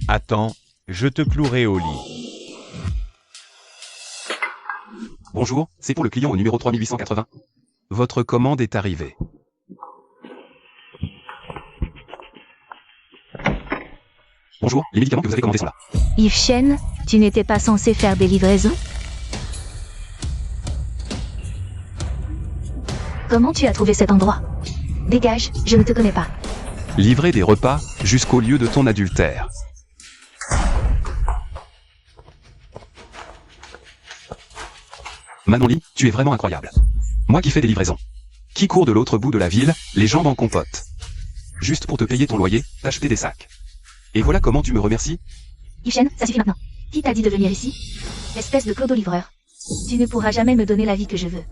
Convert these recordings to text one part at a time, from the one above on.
Attends, je te clouerai au lit. Bonjour, c'est pour le client au numéro 3880. Votre commande est arrivée. Bonjour, les médicaments que vous avez commandés sont là. Yves Chen, tu n'étais pas censé faire des livraisons? Comment tu as trouvé cet endroit? Dégage, je ne te connais pas. Livrer des repas jusqu'au lieu de ton adultère. Manoli, tu es vraiment incroyable. Moi qui fais des livraisons. Qui court de l'autre bout de la ville, les jambes en compote. Juste pour te payer ton loyer, t'acheter des sacs. Et voilà comment tu me remercies? Yves Chen, ça suffit maintenant. Qui t'a dit de venir ici? Espèce de clodo-livreur. Tu ne pourras jamais me donner la vie que je veux.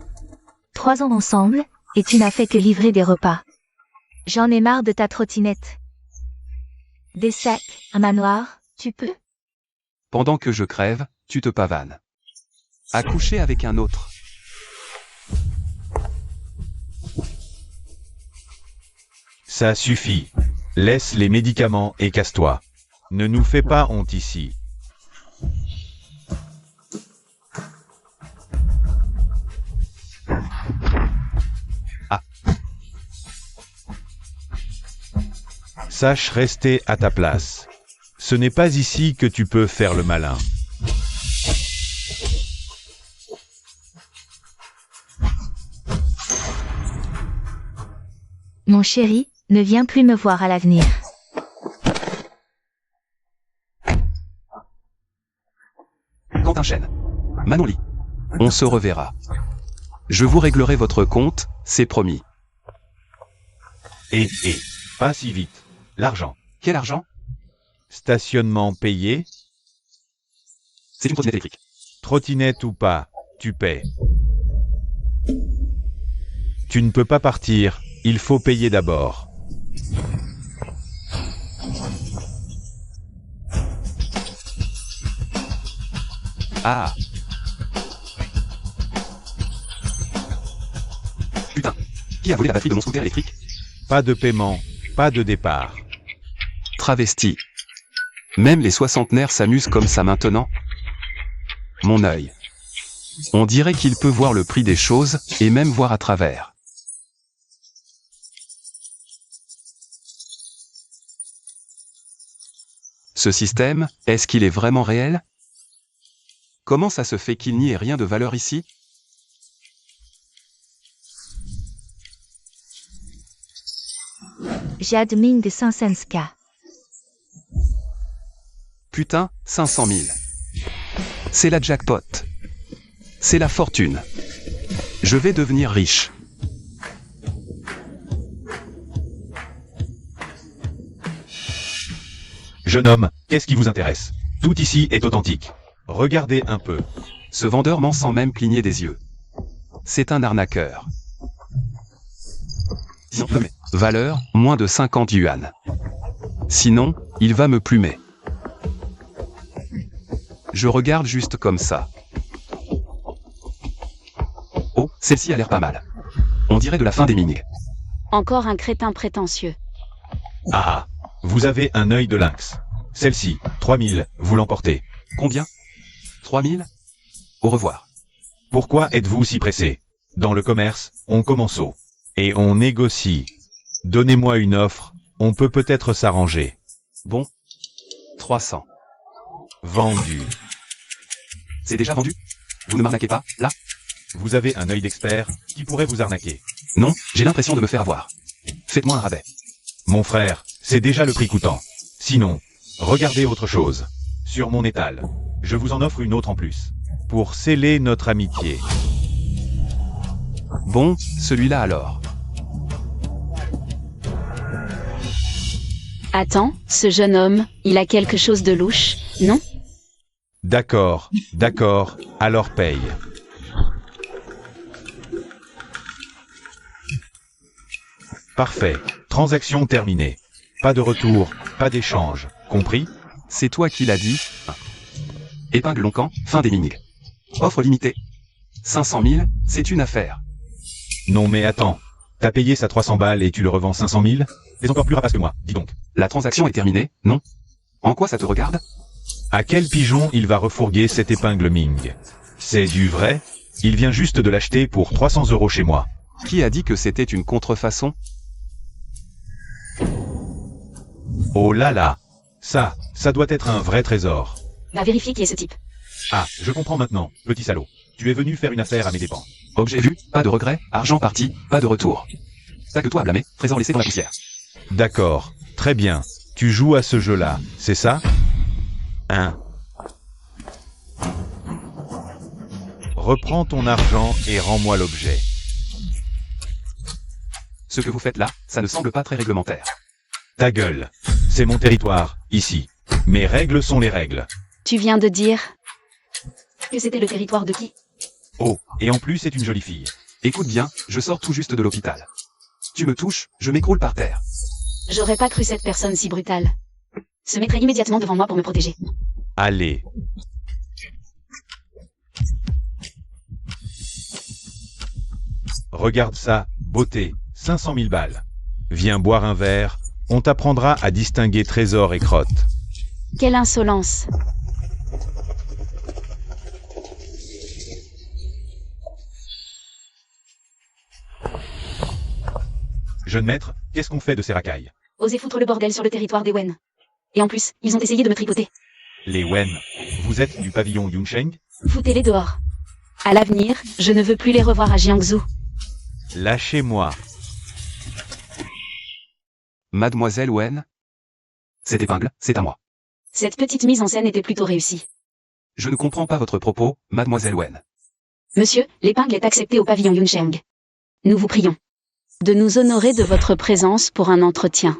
3 ans ensemble, et tu n'as fait que livrer des repas. J'en ai marre de ta trottinette. Des sacs, un manoir, tu peux? Pendant que je crève, tu te pavanes. À coucher avec un autre. Ça suffit. Laisse les médicaments et casse-toi. Ne nous fais pas honte ici. Ah. Sache rester à ta place. Ce n'est pas ici que tu peux faire le malin. Mon chéri, ne viens plus me voir à l'avenir. Quentin Chen. Manoli. On se reverra. Je vous réglerai votre compte, c'est promis. Et, pas si vite. L'argent. Quel argent? Stationnement payé. C'est une trottinette électrique. Trottinette ou pas, tu paies. Tu ne peux pas partir, il faut payer d'abord. Ah. Putain. Qui a volé la batterie de mon scooter électrique? Pas de paiement, pas de départ. Travesti. Même les soixantenaires s'amusent comme ça maintenant. Mon œil. On dirait qu'il peut voir le prix des choses, et même voir à travers. Ce système, est-ce qu'il est vraiment réel? Comment ça se fait qu'il n'y ait rien de valeur ici? Jadming de Sansenska. Putain, 500 000. C'est la jackpot. C'est la fortune. Je vais devenir riche. Jeune homme, qu'est-ce qui vous intéresse? Tout ici est authentique. Regardez un peu. Ce vendeur ment sans même cligner des yeux. C'est un arnaqueur. Valeur, moins de 50 yuan. Sinon, il va me plumer. Je regarde juste comme ça. Oh, celle-ci a l'air pas mal. On dirait de la fin des Ming. Encore un crétin prétentieux. Ah, vous avez un œil de lynx. Celle-ci, 3000, vous l'emportez. Combien? 3000? Au revoir. Pourquoi êtes-vous si pressé? Dans le commerce, on commence haut. Et on négocie. Donnez-moi une offre, on peut peut-être s'arranger. Bon. 300. Vendu. C'est déjà vendu? Vous ne m'arnaquez pas, là? Vous avez un œil d'expert, qui pourrait vous arnaquer. Non, j'ai l'impression de me faire avoir. Faites-moi un rabais. Mon frère, c'est déjà le prix coûtant. Sinon, regardez autre chose. Sur mon étal. Je vous en offre une autre en plus. Pour sceller notre amitié. Bon, celui-là alors. Attends, ce jeune homme, il a quelque chose de louche, non? D'accord, alors paye. Parfait, transaction terminée. Pas de retour, pas d'échange, compris? C'est toi qui l'as dit. Épingle Loncan, fin des Ming. Offre limitée. 500 000, c'est une affaire. Non mais attends, t'as payé ça 300 balles et tu le revends 500 000? T'es encore plus rapace que moi, dis donc. La transaction est terminée, non? En quoi ça te regarde? À quel pigeon il va refourguer cette épingle Ming? C'est du vrai? Il vient juste de l'acheter pour 300 € chez moi. Qui a dit que c'était une contrefaçon? Oh là là! Ça doit être un vrai trésor. Va vérifier qui est ce type. Ah, je comprends maintenant, petit salaud. Tu es venu faire une affaire à mes dépens. Objet vu, pas de regret, argent parti, pas de retour. T'as que toi à blâmer, trésor laissé dans la poussière. D'accord, très bien. Tu joues à ce jeu-là, c'est ça? Hein? Reprends ton argent et rends-moi l'objet. Ce que vous faites là, ça ne semble pas très réglementaire. Ta gueule. C'est mon territoire, ici. Mes règles sont les règles. Tu viens de dire que c'était le territoire de qui? Oh, et en plus c'est une jolie fille. Écoute bien, je sors tout juste de l'hôpital. Tu me touches, je m'écroule par terre. J'aurais pas cru cette personne si brutale. Se mettrait immédiatement devant moi pour me protéger. Allez. Regarde ça, beauté, 500 000 balles. Viens boire un verre, on t'apprendra à distinguer trésor et crotte. Quelle insolence! Jeune maître, qu'est-ce qu'on fait de ces racailles? Osez foutre le bordel sur le territoire des Wen. Et en plus, ils ont essayé de me tripoter. Les Wen, vous êtes du pavillon Yunsheng? Foutez-les dehors. À l'avenir, je ne veux plus les revoir à Jiangsu. Lâchez-moi. Mademoiselle Wen? Cette épingle, c'est à moi. Cette petite mise en scène était plutôt réussie. Je ne comprends pas votre propos, mademoiselle Wen. Monsieur, l'épingle est acceptée au pavillon Yunsheng. Nous vous prions de nous honorer de votre présence pour un entretien.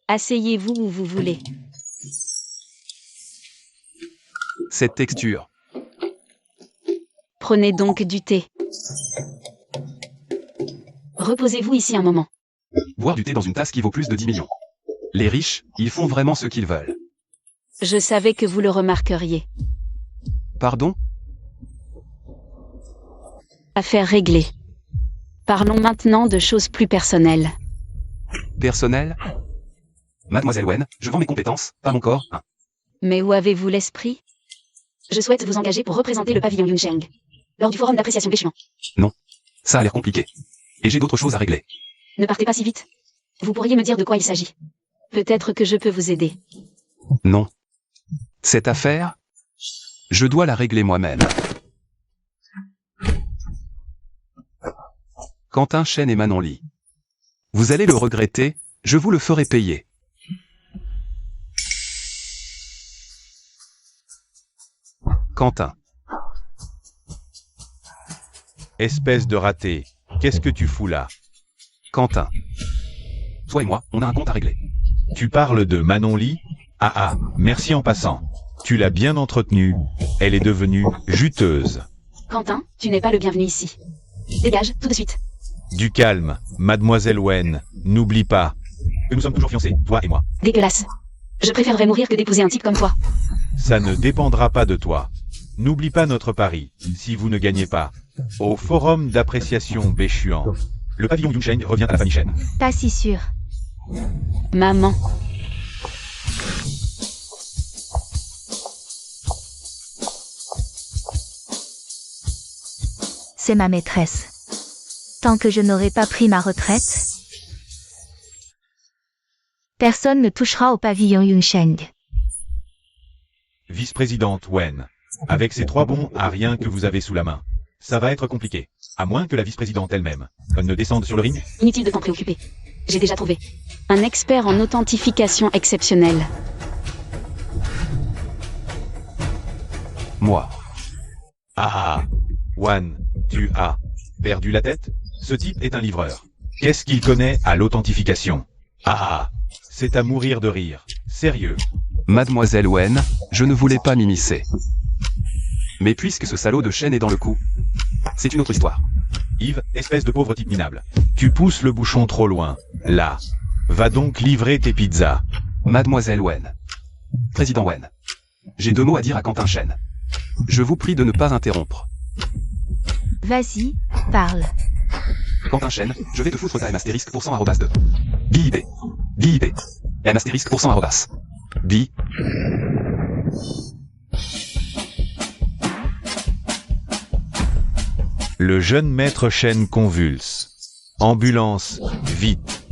Asseyez-vous où vous voulez. Cette texture. Prenez donc du thé. Reposez-vous ici un moment. Boire du thé dans une tasse qui vaut plus de 10 millions. Les riches, ils font vraiment ce qu'ils veulent. Je savais que vous le remarqueriez. Pardon? Affaire réglée. Parlons maintenant de choses plus personnelles. Personnel? Mademoiselle Wen, je vends mes compétences, pas mon corps, hein. Mais où avez-vous l'esprit? Je souhaite vous engager pour représenter le pavillon Yunsheng lors du forum d'appréciation Péchuan. Non. Ça a l'air compliqué. Et j'ai d'autres choses à régler. Ne partez pas si vite. Vous pourriez me dire de quoi il s'agit. Peut-être que je peux vous aider. Non. Cette affaire, je dois la régler moi-même. Quentin Chen et Manon Li. Vous allez le regretter, je vous le ferai payer. Quentin. Espèce de raté, qu'est-ce que tu fous là? Quentin. Toi et moi, on a un compte à régler. Tu parles de Manon Li? Ah, merci en passant. Tu l'as bien entretenue, elle est devenue juteuse. Quentin, tu n'es pas le bienvenu ici. Dégage, tout de suite. Du calme, mademoiselle Wen, n'oublie pas que nous sommes toujours fiancés, toi et moi. Dégueulasse. Je préférerais mourir que d'épouser un type comme toi. Ça ne dépendra pas de toi. N'oublie pas notre pari, si vous ne gagnez pas. Au forum d'appréciation Péchuan, le pavillon Yunsheng revient à la famille Chen. Pas si sûr. Maman. C'est ma maîtresse. Tant que je n'aurai pas pris ma retraite, personne ne touchera au pavillon Yunsheng. Vice-présidente Wen, avec ces 3 bons à rien que vous avez sous la main, ça va être compliqué. À moins que la vice-présidente elle-même ne descende sur le ring. Inutile de t'en préoccuper. J'ai déjà trouvé un expert en authentification exceptionnelle. Moi. Ah, Wan, tu as perdu la tête? Ce type est un livreur. Qu'est-ce qu'il connaît à l'authentification? Ah, c'est à mourir de rire. Sérieux. Mademoiselle Wen, je ne voulais pas m'immiscer. Mais puisque ce salaud de Chen est dans le coup, c'est une autre histoire. Yves, espèce de pauvre type minable. Tu pousses le bouchon trop loin. Là. Va donc livrer tes pizzas. Mademoiselle Wen. Président Wen. J'ai 2 mots à dire à Quentin Chen. Je vous prie de ne pas interrompre. Vas-y, parle. Quentin Chen, je vais te foutre ta M astérisque pour 100 arrobas de. BIP. BIP. M astérisque pour 100 arrobas. Bi. Le jeune maître Chen convulse. Ambulance, vite.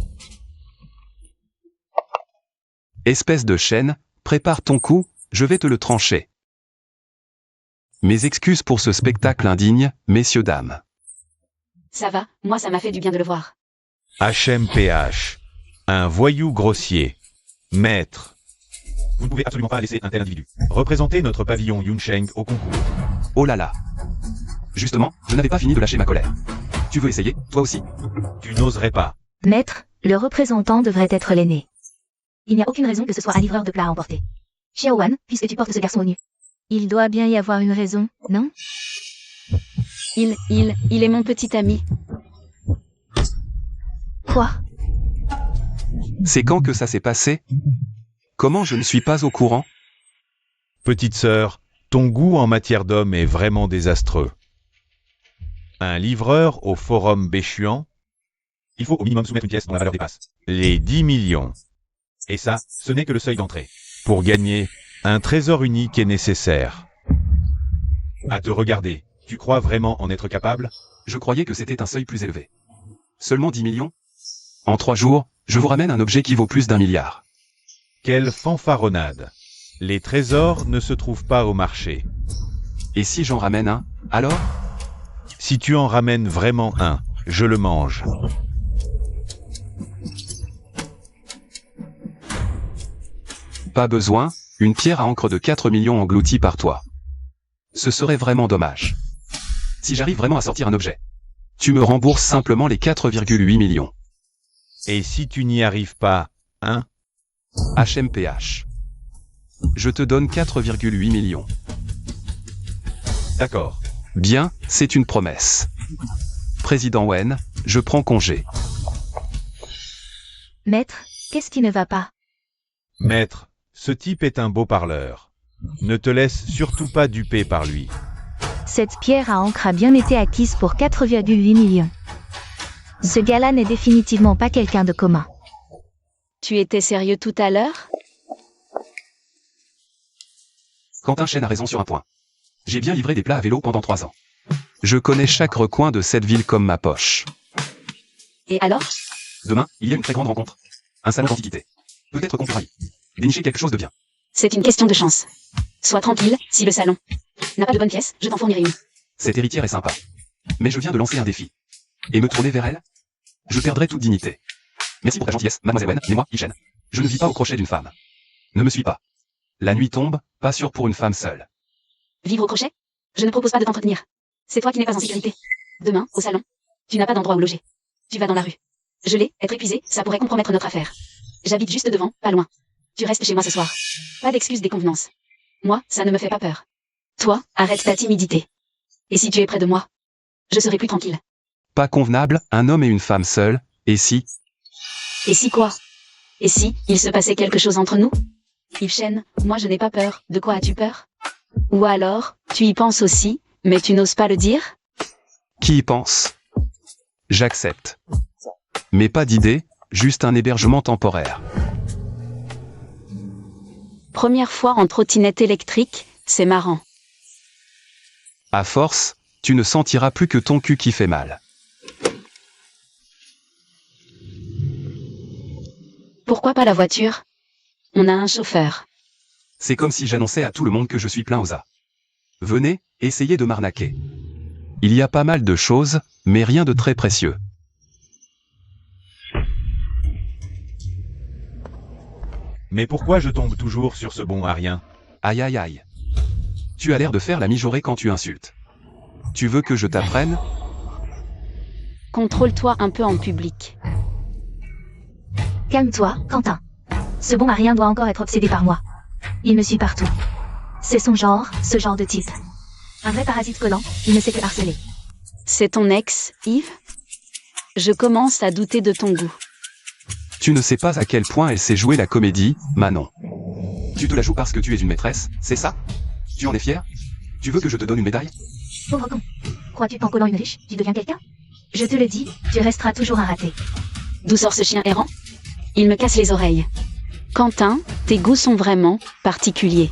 Espèce de Chen, prépare ton coup, je vais te le trancher. Mes excuses pour ce spectacle indigne, messieurs dames. Ça va, moi ça m'a fait du bien de le voir. HMPH. Un voyou grossier. Maître. Vous ne pouvez absolument pas laisser un tel individu représenter notre pavillon Yunsheng au concours. Oh là là. Justement, je n'avais pas fini de lâcher ma colère. Tu veux essayer, toi aussi? Tu n'oserais pas. Maître, le représentant devrait être l'aîné. Il n'y a aucune raison que ce soit un livreur de plats à emporter. Xiaowan, puisque tu portes ce garçon au nu. Il doit bien y avoir une raison, non? Il est mon petit ami. Quoi? C'est quand que ça s'est passé? Comment je ne suis pas au courant? Petite sœur, ton goût en matière d'homme est vraiment désastreux. Un livreur au forum Béchuan? Il faut au minimum soumettre une pièce dont la valeur dépasse les 10 millions. Et ça, ce n'est que le seuil d'entrée. Pour gagner, un trésor unique est nécessaire. À te regarder, tu crois vraiment en être capable? Je croyais que c'était un seuil plus élevé. Seulement 10 millions? En 3 jours, je vous ramène un objet qui vaut plus d'1 milliard. Quelle fanfaronnade. Les trésors ne se trouvent pas au marché. Et si j'en ramène un, alors? Si tu en ramènes vraiment un, je le mange. Pas besoin, une pierre à encre de 4 millions engloutie par toi. Ce serait vraiment dommage. Si j'arrive vraiment à sortir un objet, tu me rembourses simplement les 4,8 millions. Et si tu n'y arrives pas, hein? HMPH. Je te donne 4,8 millions. D'accord. Bien, c'est une promesse. Président Wen, je prends congé. Maître, qu'est-ce qui ne va pas? Maître, ce type est un beau parleur. Ne te laisse surtout pas duper par lui. Cette pierre à encre a bien été acquise pour 4,8 millions. Ce gars-là n'est définitivement pas quelqu'un de commun. Tu étais sérieux tout à l'heure? Quentin Chen a raison sur un point. J'ai bien livré des plats à vélo pendant 3 ans. Je connais chaque recoin de cette ville comme ma poche. Et alors? Demain, il y a une très grande rencontre. Un salon d'antiquité. Peut-être qu'on pourra y dénicher quelque chose de bien. C'est une question de chance. Sois tranquille, si le salon n'a pas de bonne pièce, je t'en fournirai une. Cette héritière est sympa. Mais je viens de lancer un défi. Et me tourner vers elle? Je perdrai toute dignité. Merci pour ta gentillesse, mademoiselle Wen, mais moi, Yichen. Je ne vis pas au crochet d'une femme. Ne me suis pas. La nuit tombe, pas sûr pour une femme seule. Vivre au crochet? Je ne propose pas de t'entretenir. C'est toi qui n'es pas en sécurité. Demain, au salon, tu n'as pas d'endroit où loger. Tu vas dans la rue. Geler, être épuisé, ça pourrait compromettre notre affaire. J'habite juste devant, pas loin. Tu restes chez moi ce soir. Pas d'excuses des convenances. Moi, ça ne me fait pas peur. Toi, arrête ta timidité. Et si tu es près de moi, je serai plus tranquille. Pas convenable, un homme et une femme seuls, et si? Et si quoi? Et si, il se passait quelque chose entre nous? Yves Chen, moi je n'ai pas peur. De quoi as-tu peur? Ou alors, tu y penses aussi, mais tu n'oses pas le dire? Qui y pense? J'accepte. Mais pas d'idée, juste un hébergement temporaire. Première fois en trottinette électrique, c'est marrant. À force, tu ne sentiras plus que ton cul qui fait mal. Pourquoi pas la voiture? On a un chauffeur. C'est comme si j'annonçais à tout le monde que je suis plein aux as. Venez, essayez de m'arnaquer. Il y a pas mal de choses, mais rien de très précieux. Mais pourquoi je tombe toujours sur ce bon à rien? Aïe aïe aïe. Tu as l'air de faire la mijaurée quand tu insultes. Tu veux que je t'apprenne? Contrôle-toi un peu en public. Calme-toi, Quentin. Ce bon à rien doit encore être obsédé par moi. Il me suit partout. C'est son genre, ce genre de type. Un vrai parasite collant, il ne sait que harceler. C'est ton ex, Yves? Je commence à douter de ton goût. Tu ne sais pas à quel point elle sait jouer la comédie, Manon. Tu te la joues parce que tu es une maîtresse, c'est ça? Tu en es fier? Tu veux que je te donne une médaille? Pauvre con. Crois-tu qu'en collant une riche, tu deviens quelqu'un? Je te le dis, tu resteras toujours un raté. D'où sort ce chien errant? Il me casse les oreilles. Quentin, tes goûts sont vraiment particuliers.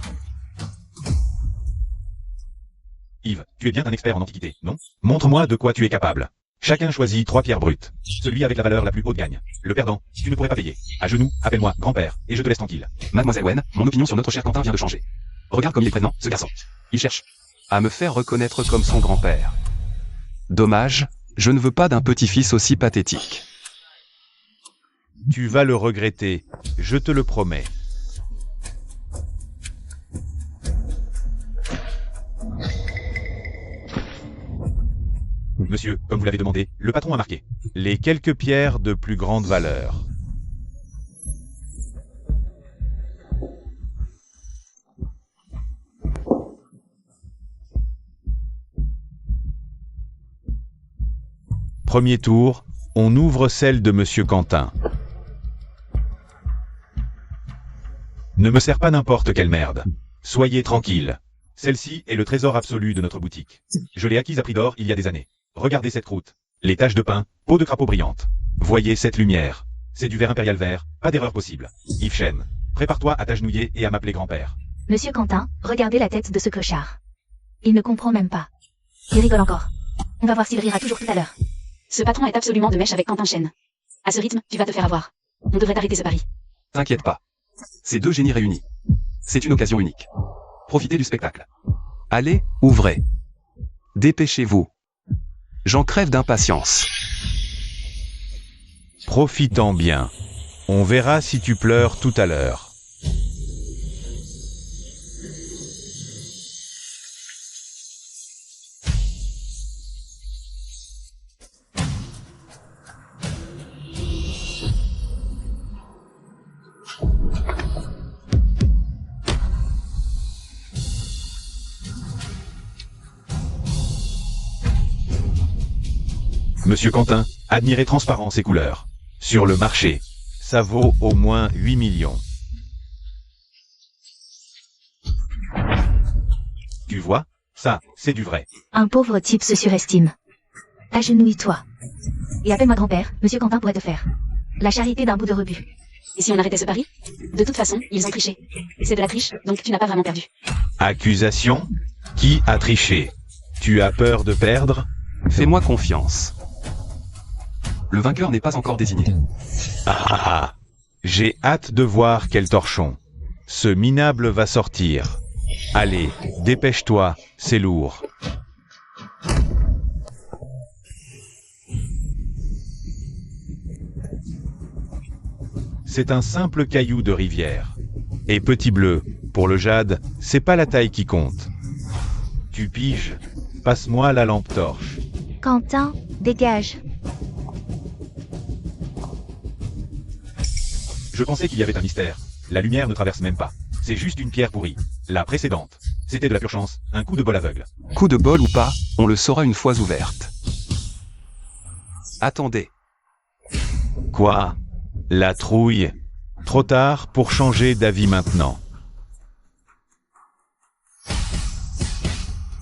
Yves, tu es bien un expert en antiquité, non? Montre-moi de quoi tu es capable. Chacun choisit 3 pierres brutes. Celui avec la valeur la plus haute gagne. Le perdant, tu ne pourrais pas payer. À genoux, appelle-moi grand-père, et je te laisse tranquille. Mademoiselle Wen, mon opinion sur notre cher Quentin vient de changer. Regarde comme il est prévenant, ce garçon. Il cherche à me faire reconnaître comme son grand-père. Dommage, je ne veux pas d'un petit-fils aussi pathétique. Tu vas le regretter, je te le promets. Monsieur, comme vous l'avez demandé, le patron a marqué les quelques pierres de plus grande valeur. Premier tour, on ouvre celle de Monsieur Quentin. Ne me sers pas n'importe quelle merde. Soyez tranquille. Celle-ci est le trésor absolu de notre boutique. Je l'ai acquise à prix d'or il y a des années. Regardez cette croûte. Les taches de pain, peau de crapaud brillante. Voyez cette lumière. C'est du verre impérial vert, pas d'erreur possible. Yves Chen, prépare-toi à t'agenouiller et à m'appeler grand-père. Monsieur Quentin, regardez la tête de ce clochard. Il ne comprend même pas. Il rigole encore. On va voir s'il rira toujours tout à l'heure. Ce patron est absolument de mèche avec Quentin Chen. À ce rythme, tu vas te faire avoir. On devrait arrêter ce pari. T'inquiète pas. Ces deux génies réunis. C'est une occasion unique. Profitez du spectacle. Allez, ouvrez. Dépêchez-vous. J'en crève d'impatience. Profitant bien. On verra si tu pleures tout à l'heure. Monsieur Quentin, admirez transparence et couleurs. Sur le marché, ça vaut au moins 8 millions. Tu vois, ça, c'est du vrai. Un pauvre type se surestime. Agenouille-toi. Et appelle-moi grand-père, Monsieur Quentin pourrait te faire la charité d'un bout de rebut. Et si on arrêtait ce pari? De toute façon, ils ont triché. C'est de la triche, donc tu n'as pas vraiment perdu. Accusation? Qui a triché? Tu as peur de perdre? Fais-moi confiance. Le vainqueur n'est pas encore désigné. Ah. J'ai hâte de voir quel torchon. Ce minable va sortir. Allez, dépêche-toi, c'est lourd. C'est un simple caillou de rivière. Et petit bleu, pour le jade, c'est pas la taille qui compte. Tu piges? Passe-moi la lampe torche. Quentin, dégage. Je pensais qu'il y avait un mystère. La lumière ne traverse même pas. C'est juste une pierre pourrie. La précédente, c'était de la pure chance, un coup de bol aveugle. Coup de bol ou pas, on le saura une fois ouverte. Attendez. Quoi? La trouille? Trop tard pour changer d'avis maintenant.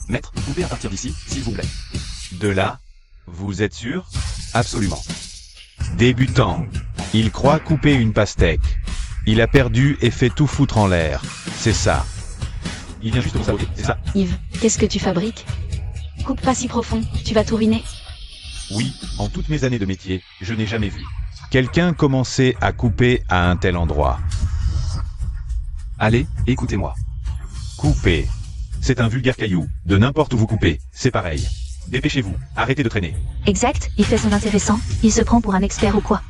Maître, coupez à partir d'ici, s'il vous plaît. De là? Vous êtes sûr? Absolument. Débutant. Il croit couper une pastèque. Il a perdu et fait tout foutre en l'air. C'est ça. Il vient juste de saboter, c'est ça? Yves, qu'est-ce que tu fabriques? Coupe pas si profond, tu vas tout ruiner. Oui, en toutes mes années de métier, je n'ai jamais vu quelqu'un commencer à couper à un tel endroit. Allez, écoutez-moi. Couper. C'est un vulgaire caillou. De n'importe où vous coupez, c'est pareil. Dépêchez-vous, arrêtez de traîner. Exact, il fait son intéressant. Il se prend pour un expert ou quoi?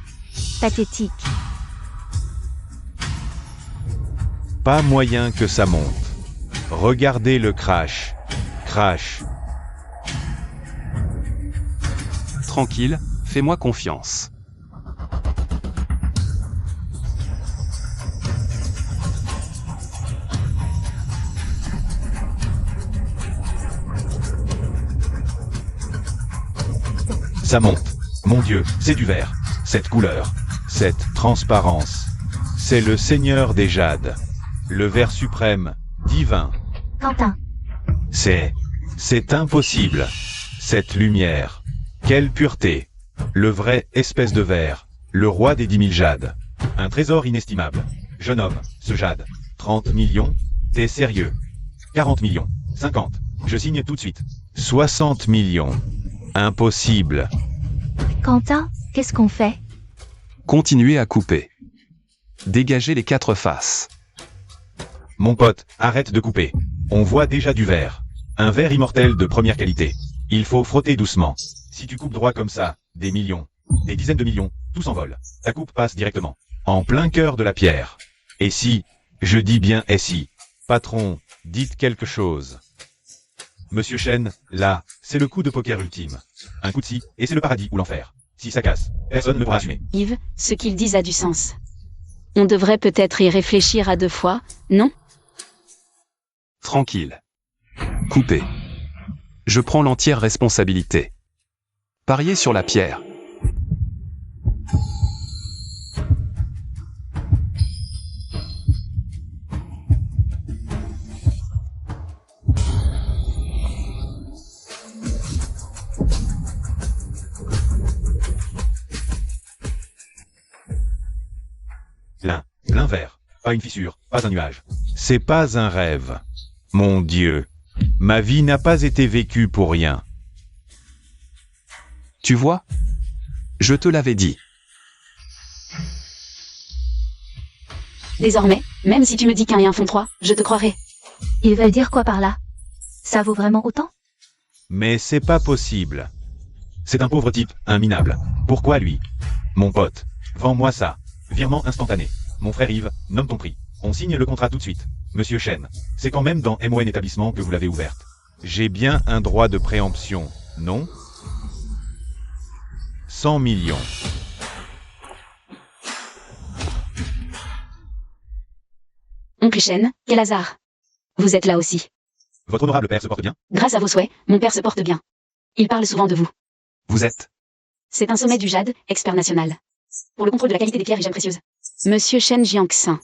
Pathétique. Pas moyen que ça monte. Regardez le crash. Crash. Tranquille, fais-moi confiance. Ça monte. Mon Dieu, c'est du vert. Cette couleur. Cette transparence. C'est le Seigneur des Jades. Le vert suprême. Divin. Quentin. C'est impossible. Cette lumière. Quelle pureté! Le vrai espèce de verre, le roi des 10 000 jades. Un trésor inestimable. Jeune homme, ce jade. 30 millions? T'es sérieux? 40 millions. 50. Je signe tout de suite. 60 millions. Impossible. Quentin, qu'est-ce qu'on fait? Continuez à couper. Dégagez les 4 faces. Mon pote, arrête de couper. On voit déjà du verre. Un verre immortel de première qualité. Il faut frotter doucement. Si tu coupes droit comme ça, des millions, des dizaines de millions, tout s'envole. Ta coupe passe directement. En plein cœur de la pierre. Et si, je dis bien et si, patron, dites quelque chose. Monsieur Chen, là, c'est le coup de poker ultime. Un coup de scie, et c'est le paradis ou l'enfer. Si ça casse, personne ne pourra assumer. Yves, ce qu'ils disent a du sens. On devrait peut-être y réfléchir à 2 fois, non? Tranquille. Coupez. Je prends l'entière responsabilité. Pariez sur la pierre. L'un vert. Pas une fissure, pas un nuage. C'est pas un rêve. Mon Dieu. Ma vie n'a pas été vécue pour rien. Tu vois? Je te l'avais dit. Désormais, même si tu me dis qu'un et un font 3, je te croirai. Ils veulent dire quoi par là? Ça vaut vraiment autant? Mais c'est pas possible. C'est un pauvre type, un minable. Pourquoi lui? Mon pote, vends-moi ça. Virement instantané. Mon frère Yves, nomme ton prix. On signe le contrat tout de suite. Monsieur Chen, c'est quand même dans MON établissement que vous l'avez ouverte. J'ai bien un droit de préemption, non? 100 millions. Oncle Chen, quel hasard. Vous êtes là aussi. Votre honorable père se porte bien? Grâce à vos souhaits, mon père se porte bien. Il parle souvent de vous. Vous êtes? C'est un sommet du jade, expert national. Pour le contrôle de la qualité des pierres et gemmes précieuses. Monsieur Chen Jiangxin.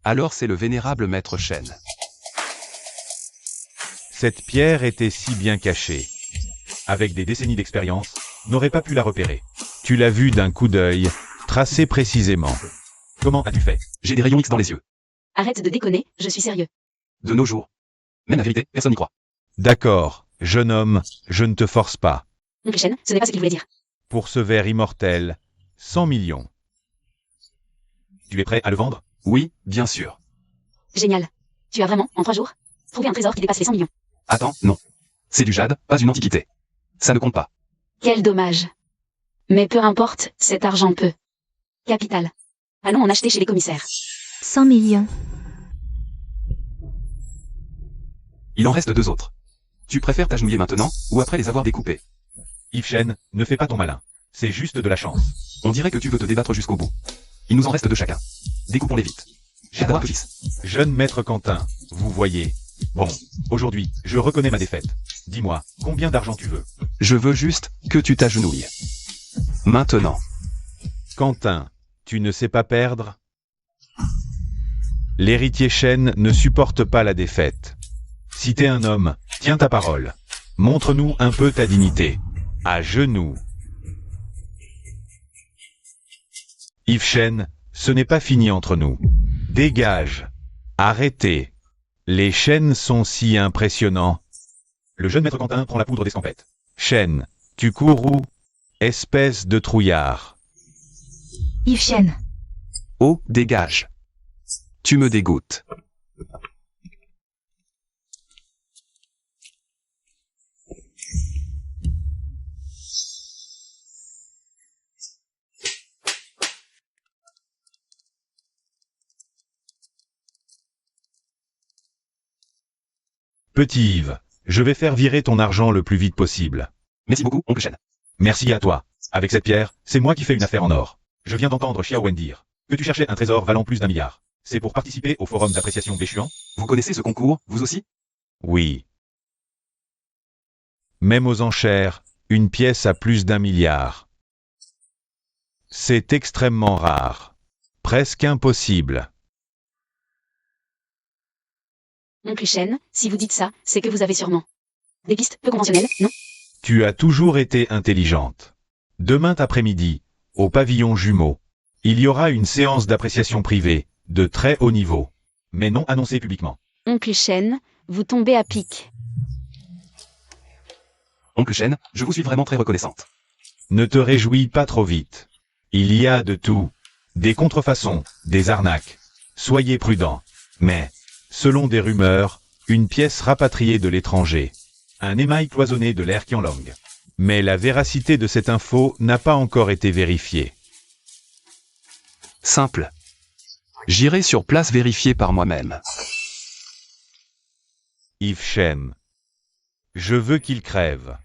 Alors c'est le vénérable maître Chen. Cette pierre était si bien cachée. Avec des décennies d'expérience, n'aurait pas pu la repérer. Tu l'as vue d'un coup d'œil, tracée précisément. Comment as-tu fait? J'ai des rayons X dans les yeux. Arrête de déconner, je suis sérieux. De nos jours. Même la vérité, personne n'y croit. D'accord, jeune homme, je ne te force pas. Oncle Chen, ce n'est pas ce qu'il voulait dire. Pour ce verre immortel, 100 millions. Tu es prêt à le vendre? Oui, bien sûr. Génial. Tu as vraiment, en 3 jours, trouvé un trésor qui dépasse les 100 millions. Attends, non. C'est du jade, pas une antiquité. Ça ne compte pas. Quel dommage. Mais peu importe, cet argent peut. Capital. Allons en acheter chez les commissaires. 100 millions. Il en reste 2 autres. Tu préfères t'agenouiller maintenant, ou après les avoir découpés? Yves Chen, ne fais pas ton malin. C'est juste de la chance. On dirait que tu veux te débattre jusqu'au bout. Il nous en reste 2 chacun. Découpons-les vite. J'ai droit, fils. Jeune maître Quentin, vous voyez. Bon, aujourd'hui, je reconnais ma défaite. Dis-moi, combien d'argent tu veux? Je veux juste que tu t'agenouilles. Maintenant. Quentin, tu ne sais pas perdre? L'héritier Chen ne supporte pas la défaite. Si t'es un homme, tiens ta parole. Montre-nous un peu ta dignité. À genoux. Yves Chen, ce n'est pas fini entre nous. Dégage. Arrêtez. Les Chen sont si impressionnants. Le jeune maître Quentin prend la poudre d'escampette. Chen, tu cours où? Espèce de trouillard. Yves Chen. Oh, dégage. Tu me dégoûtes. Petit Yves, je vais faire virer ton argent le plus vite possible. Merci beaucoup, oncle Chen. Merci à toi. Avec cette pierre, c'est moi qui fais une affaire en or. Je viens d'entendre Xiao Wen dire que tu cherchais un trésor valant plus d'1 milliard. C'est pour participer au forum d'appréciation Béchuan? Vous connaissez ce concours, vous aussi? Oui. Même aux enchères, une pièce à plus d'1 milliard. C'est extrêmement rare. Presque impossible. Oncle Chen, si vous dites ça, c'est que vous avez sûrement des pistes peu conventionnelles, non? Tu as toujours été intelligente. Demain après-midi, au pavillon jumeau, il y aura une séance d'appréciation privée, de très haut niveau, mais non annoncée publiquement. Oncle Shen, vous tombez à pic. Oncle Shen, je vous suis vraiment très reconnaissante. Ne te réjouis pas trop vite. Il y a de tout. Des contrefaçons, des arnaques. Soyez prudents. Mais, selon des rumeurs, une pièce rapatriée de l'étranger. Un émail cloisonné de l'ère Qianlong. Mais la véracité de cette info n'a pas encore été vérifiée. Simple. J'irai sur place vérifier par moi-même. Yves Shen. Je veux qu'il crève.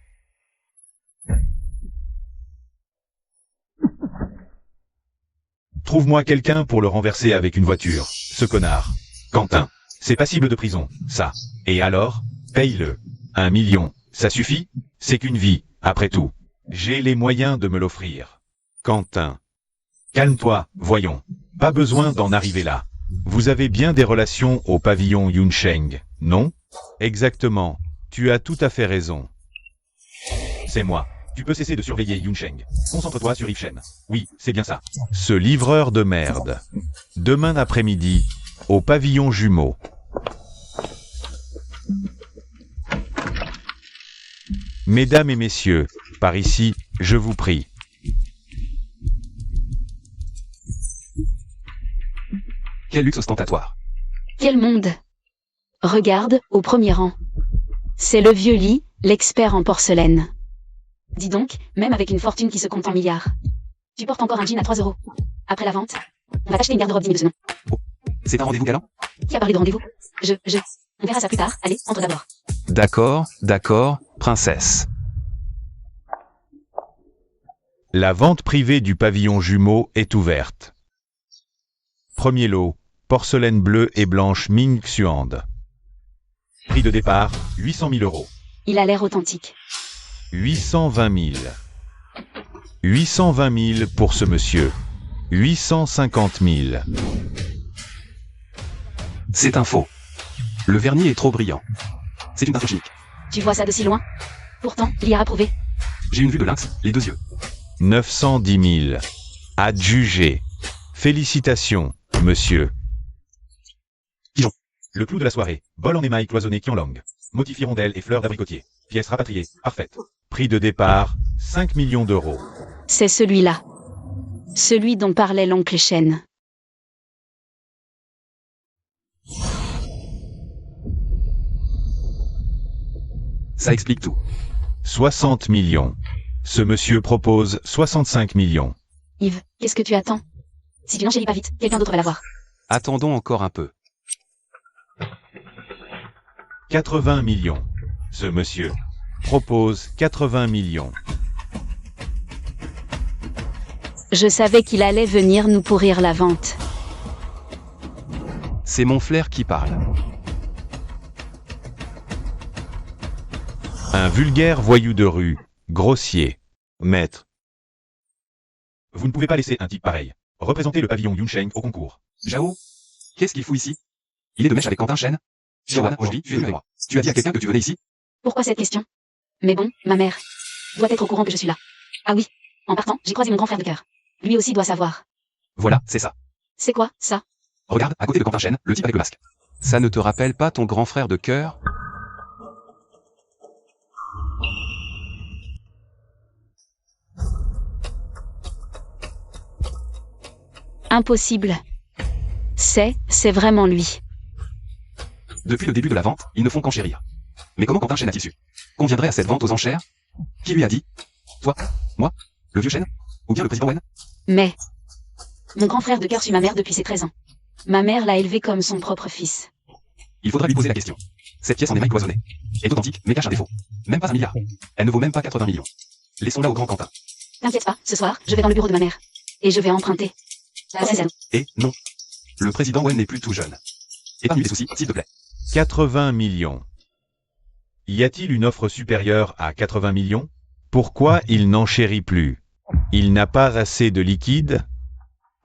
Trouve-moi quelqu'un pour le renverser avec une voiture, ce connard. Quentin, c'est passible de prison, ça. Et alors, paye-le. 1 million, ça suffit? C'est qu'une vie, après tout. J'ai les moyens de me l'offrir. Quentin. Calme-toi, voyons. Pas besoin d'en arriver là. Vous avez bien des relations au pavillon Yunsheng, non? Exactement. Tu as tout à fait raison. C'est moi. Tu peux cesser de surveiller Yunsheng. Concentre-toi sur Yves Shen. Oui, c'est bien ça. Ce livreur de merde. Demain après-midi, au pavillon jumeau. Mesdames et messieurs, par ici, je vous prie. Quel luxe ostentatoire. Quel monde! Regarde, au premier rang. C'est le vieux Li, l'expert en porcelaine. Dis donc, même avec une fortune qui se compte en milliards. Tu portes encore un jean à 3 €. Après la vente, on va t'acheter une garde-robe digne de ce nom. C'est un rendez-vous galant? Qui a parlé de rendez-vous? On verra ça plus tard. Allez, entre d'abord. D'accord, princesse. La vente privée du pavillon jumeau est ouverte. Premier lot, porcelaine bleue et blanche Ming Xuand. Prix de départ, 800 000 €. Il a l'air authentique. 820 000. 820 000 pour ce monsieur. 850 000. C'est un faux. Le vernis est trop brillant. C'est une peinture chimique. Tu vois ça de si loin? Pourtant, il y a à prouver. J'ai une vue de lynx, les 2 yeux. 910 000. Adjugé. Félicitations, monsieur. Pigeon. Le clou de la soirée. Bol en émail cloisonné Qianlong. Motif hirondelle et fleurs d'abricotier. Pièce rapatriée. Parfaite. Prix de départ, 5 millions d'euros. C'est celui-là. Celui dont parlait l'oncle Shen. Ça explique tout. 60 millions. Ce monsieur propose 65 millions. Yves, qu'est-ce que tu attends? Si tu n'enchéris pas vite, quelqu'un d'autre va l'avoir. Attendons encore un peu. 80 millions. Ce monsieur propose 80 millions. Je savais qu'il allait venir nous pourrir la vente. C'est mon flair qui parle. Un vulgaire voyou de rue, grossier. Maître. Vous ne pouvez pas laisser un type pareil représenter le pavillon Yunsheng au concours. Zhao, qu'est-ce qu'il fout ici? Il est de mèche avec Quentin Shen? Siwan, aujourd'hui, tu es venu avec moi. Tu as dit à quelqu'un que tu venais ici? Pourquoi cette question? Mais bon, ma mère doit être au courant que je suis là. Ah oui, en partant, j'ai croisé mon grand frère de cœur. Lui aussi doit savoir. Voilà, c'est ça. C'est quoi, ça? Regarde, à côté de Quentin Shen, le type avec le masque. Ça ne te rappelle pas ton grand frère de cœur? Impossible. C'est vraiment lui. Depuis le début de la vente, ils ne font qu'enchérir. Mais comment Quentin Shen a-t-il su qu'on viendrait à cette vente aux enchères? Qui lui a dit? Toi? Moi? Le vieux Shen? Ou bien le président Wen? Mais mon grand frère de cœur suit ma mère depuis ses 13 ans. Ma mère l'a élevé comme son propre fils. Il faudra lui poser la question. Cette pièce en émail cloisonné est authentique, mais cache un défaut. Même pas 1 milliard. Elle ne vaut même pas 80 millions. Laissons-la au grand Quentin. T'inquiète pas, ce soir, je vais dans le bureau de ma mère. Et je vais emprunter. La 16e. Et non. Le président Wen n'est plus tout jeune. Épargne les soucis, s'il te plaît. 80 millions. Y a-t-il une offre supérieure à 80 millions? Pourquoi il n'enchérit plus? Il n'a pas assez de liquide?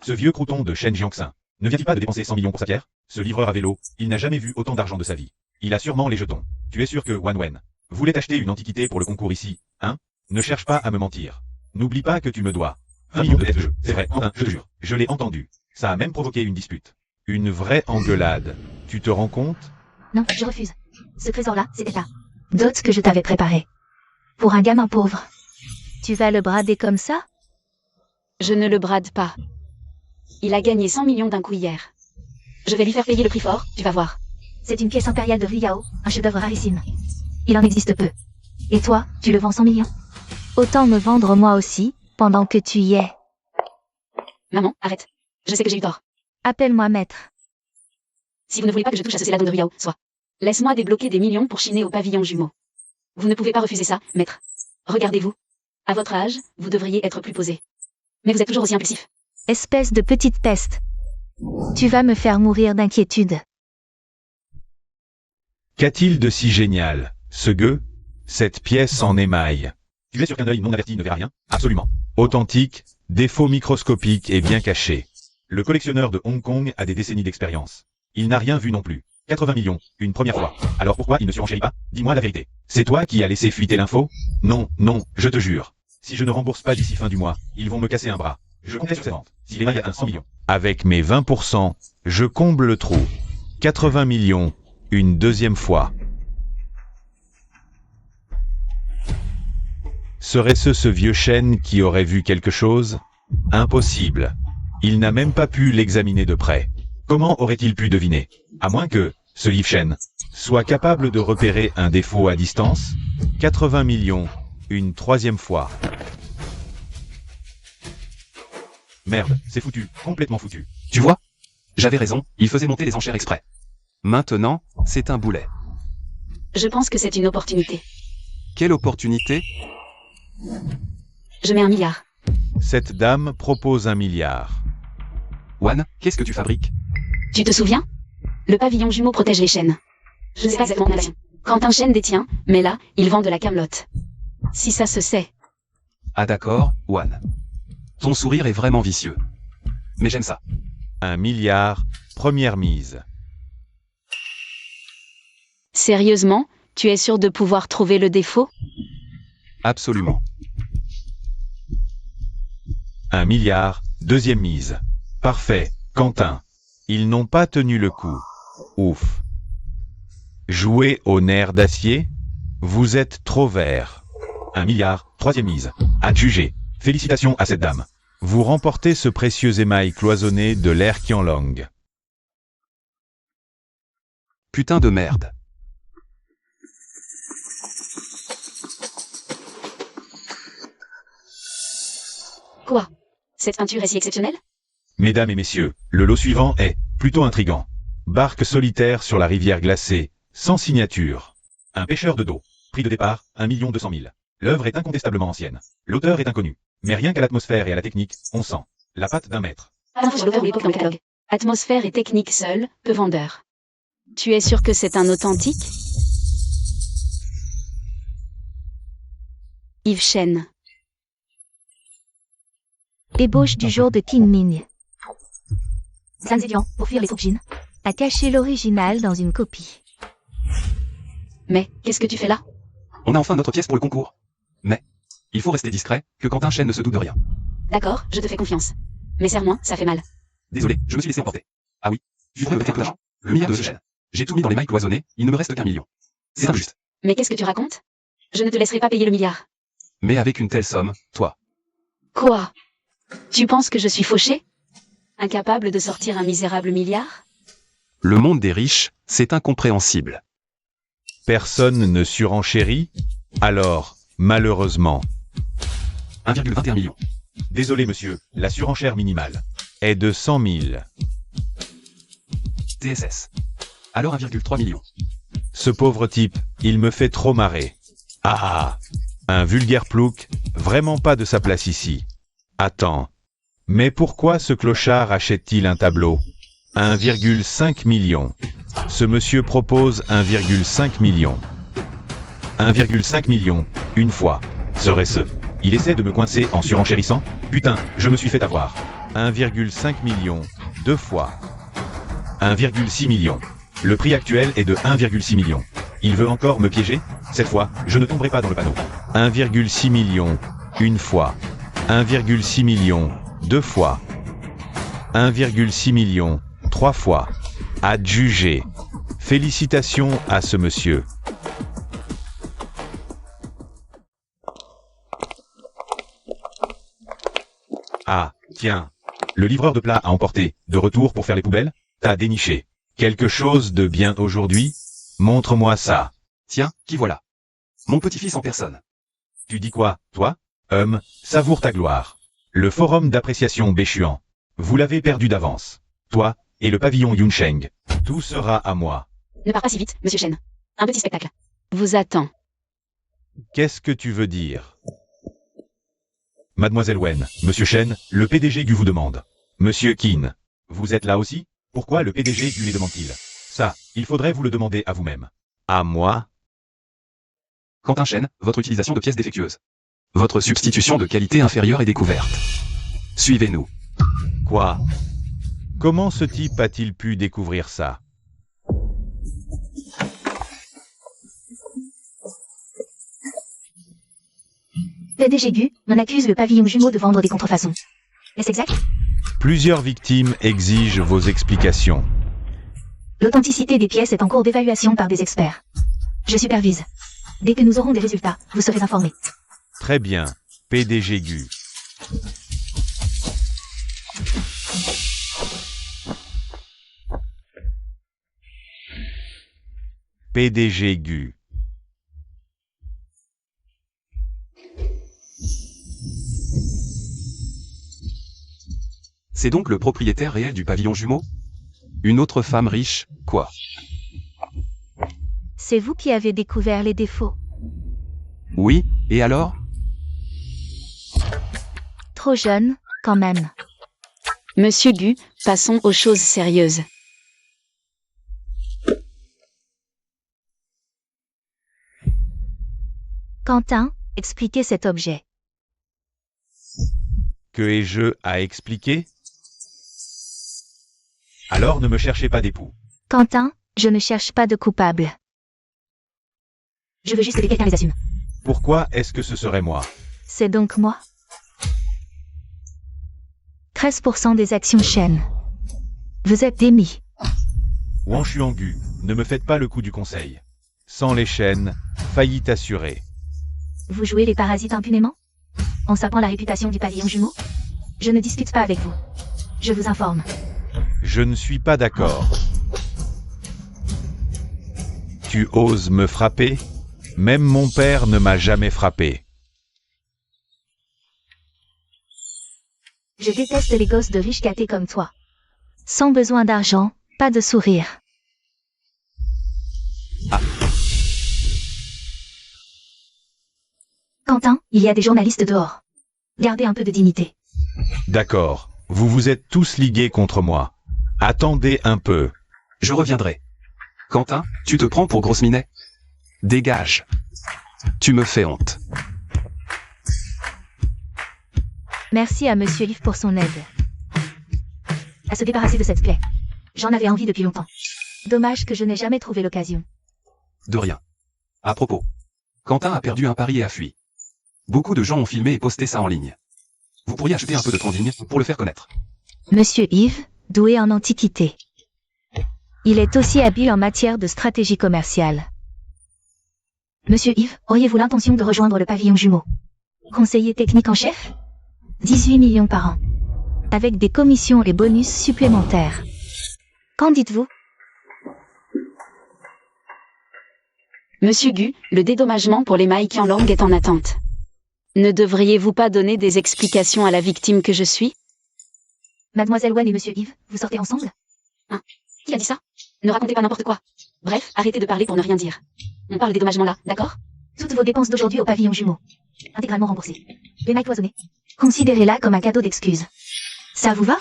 Ce vieux crouton de Shen Jiangxin ne vient-il pas de dépenser 100 millions pour sa pierre? Ce livreur à vélo, il n'a jamais vu autant d'argent de sa vie. Il a sûrement les jetons. Tu es sûr que Wan Wen Voulais t'acheter une antiquité pour le concours ici, hein? Ne cherche pas à me mentir. N'oublie pas que tu me dois 20 millions de dettes de jeu. C'est vrai, Quentin, je te jure. Je l'ai entendu. Ça a même provoqué une dispute. Une vraie engueulade. Tu te rends compte? Non, je refuse. Ce trésor-là, c'était la dot que je t'avais préparée. Pour un gamin pauvre. Tu vas le brader comme ça? Je ne le brade pas. Il a gagné 100 millions d'un coup hier. Je vais lui faire payer le prix fort, tu vas voir. C'est une pièce impériale de Liao, un chef-d'œuvre rarissime. Il en existe peu. Et toi, tu le vends 100 millions? Autant me vendre moi aussi, pendant que tu y es. Maman, arrête. Je sais que j'ai eu tort. Appelle-moi maître. Si vous ne voulez pas que je touche à ce céladon de Riao, soit. Laisse-moi débloquer des millions pour chiner au pavillon jumeau. Vous ne pouvez pas refuser ça, maître. Regardez-vous. À votre âge, vous devriez être plus posé. Mais vous êtes toujours aussi impulsif. Espèce de petite peste. Tu vas me faire mourir d'inquiétude. Qu'a-t-il de si génial, ce gueux? Cette pièce en émail. Tu es sûr qu'un œil non averti ne verra rien? Absolument. Authentique, défaut microscopique et bien caché. Le collectionneur de Hong Kong a des décennies d'expérience. Il n'a rien vu non plus. 80 millions, une première fois. Alors pourquoi il ne surenchérit pas? Dis-moi la vérité. C'est toi qui as laissé fuiter l'info? Non, non, je te jure. Si je ne rembourse pas d'ici fin du mois, ils vont me casser un bras. Je comptais sur cette vente. S'il émaille à 100 millions. Avec mes 20%, je comble le trou. 80 millions, une deuxième fois. Serait-ce ce vieux chêne qui aurait vu quelque chose? Impossible. Il n'a même pas pu l'examiner de près. Comment aurait-il pu deviner? À moins que, ce livre chêne, soit capable de repérer un défaut à distance? 80 millions, une troisième fois. Merde, c'est foutu, complètement foutu. Tu vois? J'avais raison, il faisait monter les enchères exprès. Maintenant, c'est un boulet. Je pense que c'est une opportunité. Quelle opportunité? Je mets 1 milliard. Cette dame propose 1 milliard. Wan, qu'est-ce que tu fabriques? Tu te souviens? Le pavillon jumeau protège les chênes. Je ne sais pas exactement la quand un chêne détient, mais là, il vend de la camelote. Si ça se sait. Ah d'accord, Wan. Ton sourire est vraiment vicieux. Mais j'aime ça. 1 milliard, première mise. Sérieusement, tu es sûr de pouvoir trouver le défaut? Absolument. 1 milliard, deuxième mise. Parfait, Quentin. Ils n'ont pas tenu le coup. Ouf. Jouer au nerf d'acier? Vous êtes trop vert. 1 milliard, troisième mise. À juger. Félicitations à cette dame. Vous remportez ce précieux émail cloisonné de l'Air Qianlong. Putain de merde. Quoi? Cette peinture est si exceptionnelle? Mesdames et messieurs, le lot suivant est plutôt intrigant. Barque solitaire sur la rivière glacée, sans signature. Un pêcheur de dos. Prix de départ, 1 200 000. L'œuvre est incontestablement ancienne. L'auteur est inconnu. Mais rien qu'à l'atmosphère et à la technique, on sent la patte d'un maître. Info sur l'auteur ou l'époque dans le catalogue. Atmosphère et technique seul, peu vendeur. Tu es sûr que c'est un authentique? Yves Chen. Ébauche du jour de Qingming. Zhang Zedian, pour fuir les troupes Jin. A caché l'original dans une copie. Mais, qu'est-ce que tu fais là? On a enfin notre pièce pour le concours. Mais, il faut rester discret, que Quentin Chen ne se doute de rien. D'accord, je te fais confiance. Mais serre-moi, ça fait mal. Désolé, je me suis laissé emporter. Ah oui, tu devrais me prêter un peu d'argent. Le milliard de ce chêne. J'ai tout mis dans les mailles cloisonnées, il ne me reste qu'1 million. C'est injuste. Mais qu'est-ce que tu racontes? Je ne te laisserai pas payer le milliard. Mais avec une telle somme, toi. Quoi? Tu penses que je suis fauché? Incapable de sortir un misérable milliard? Le monde des riches, c'est incompréhensible. Personne ne surenchérit? Alors, malheureusement. 1,21 million. Désolé monsieur, la surenchère minimale est de 100 000. TSS. Alors 1,3 million. Ce pauvre type, il me fait trop marrer. Ah, un vulgaire plouc, vraiment pas de sa place ici. Attends. Mais pourquoi ce clochard achète-t-il un tableau? 1,5 million. Ce monsieur propose 1,5 million. 1,5 million, une fois. Serait-ce? Il essaie de me coincer en surenchérissant? Putain, je me suis fait avoir. 1,5 million, deux fois. 1,6 million. Le prix actuel est de 1,6 million. Il veut encore me piéger? Cette fois, je ne tomberai pas dans le panneau. 1,6 million, une fois. 1,6 million, deux fois. 1,6 million, trois fois. Adjugé. Félicitations à ce monsieur. Ah, tiens. Le livreur de plats a emporté, de retour pour faire les poubelles? T'as déniché quelque chose de bien aujourd'hui? Montre-moi ça. Tiens, qui voilà? Mon petit-fils en personne. Tu dis quoi, toi? Savoure ta gloire. Le forum d'appréciation Béchuan. Vous l'avez perdu d'avance. Toi, et le pavillon Yunsheng. Tout sera à moi. Ne pars pas si vite, monsieur Chen. Un petit spectacle vous attend. Qu'est-ce que tu veux dire? Mademoiselle Wen, Monsieur Chen, le PDG Gu vous demande. Monsieur Qin, vous êtes là aussi? Pourquoi le PDG Gu les demande-t-il? Ça, il faudrait vous le demander à vous-même. À moi? Quentin Chen, votre utilisation de pièces défectueuses. Votre substitution de qualité inférieure est découverte. Suivez-nous. Quoi? Comment ce type a-t-il pu découvrir ça? PDG Gu, on accuse le pavillon jumeau de vendre des contrefaçons. Est-ce exact? Plusieurs victimes exigent vos explications. L'authenticité des pièces est en cours d'évaluation par des experts. Je supervise. Dès que nous aurons des résultats, vous serez informés. Très bien, PDG Gu. PDG Gu. C'est donc le propriétaire réel du pavillon jumeau? Une autre femme riche, quoi? C'est vous qui avez découvert les défauts. Oui, et alors? Trop jeune, quand même. Monsieur Gu, passons aux choses sérieuses. Quentin, expliquez cet objet. Que ai-je à expliquer? Alors ne me cherchez pas d'époux. Quentin, je ne cherche pas de coupable. Je veux juste que quelqu'un les assume. Pourquoi est-ce que ce serait moi? C'est donc moi. 13% des actions chaînes. Vous êtes démis. Wang Xuangu, ne me faites pas le coup du conseil. Sans les chaînes, faillite assurée. Vous jouez les parasites impunément? En sapant la réputation du pavillon jumeau? Je ne discute pas avec vous. Je vous informe. Je ne suis pas d'accord. Tu oses me frapper? Même mon père ne m'a jamais frappé. Je déteste les gosses de riches gâtés comme toi. Sans besoin d'argent, pas de sourire. Ah. Quentin, il y a des journalistes dehors. Gardez un peu de dignité. D'accord, vous vous êtes tous ligués contre moi. Attendez un peu. Je reviendrai. Quentin, tu te prends pour grosse minet? Dégage. Tu me fais honte. Merci à Monsieur Yves pour son aide. À se débarrasser de cette plaie. J'en avais envie depuis longtemps. Dommage que je n'ai jamais trouvé l'occasion. De rien. À propos. Quentin a perdu un pari et a fui. Beaucoup de gens ont filmé et posté ça en ligne. Vous pourriez acheter un peu de trending pour le faire connaître. Monsieur Yves, doué en antiquité. Il est aussi habile en matière de stratégie commerciale. Monsieur Yves, auriez-vous l'intention de rejoindre le pavillon jumeau? Conseiller technique en chef? 18 millions par an. Avec des commissions et bonus supplémentaires. Qu'en dites-vous? Monsieur Gu, le dédommagement pour les mailles Qianlong est en attente. Ne devriez-vous pas donner des explications à la victime que je suis? Mademoiselle Wen et Monsieur Yves, vous sortez ensemble? Hein? Qui a dit ça? Ne racontez pas n'importe quoi. Bref, arrêtez de parler pour ne rien dire. On parle dédommagement là, d'accord? Toutes vos dépenses d'aujourd'hui au pavillon jumeau. Intégralement remboursées. Les mailles cloisonnées. Considérez-la comme un cadeau d'excuse. Ça vous va?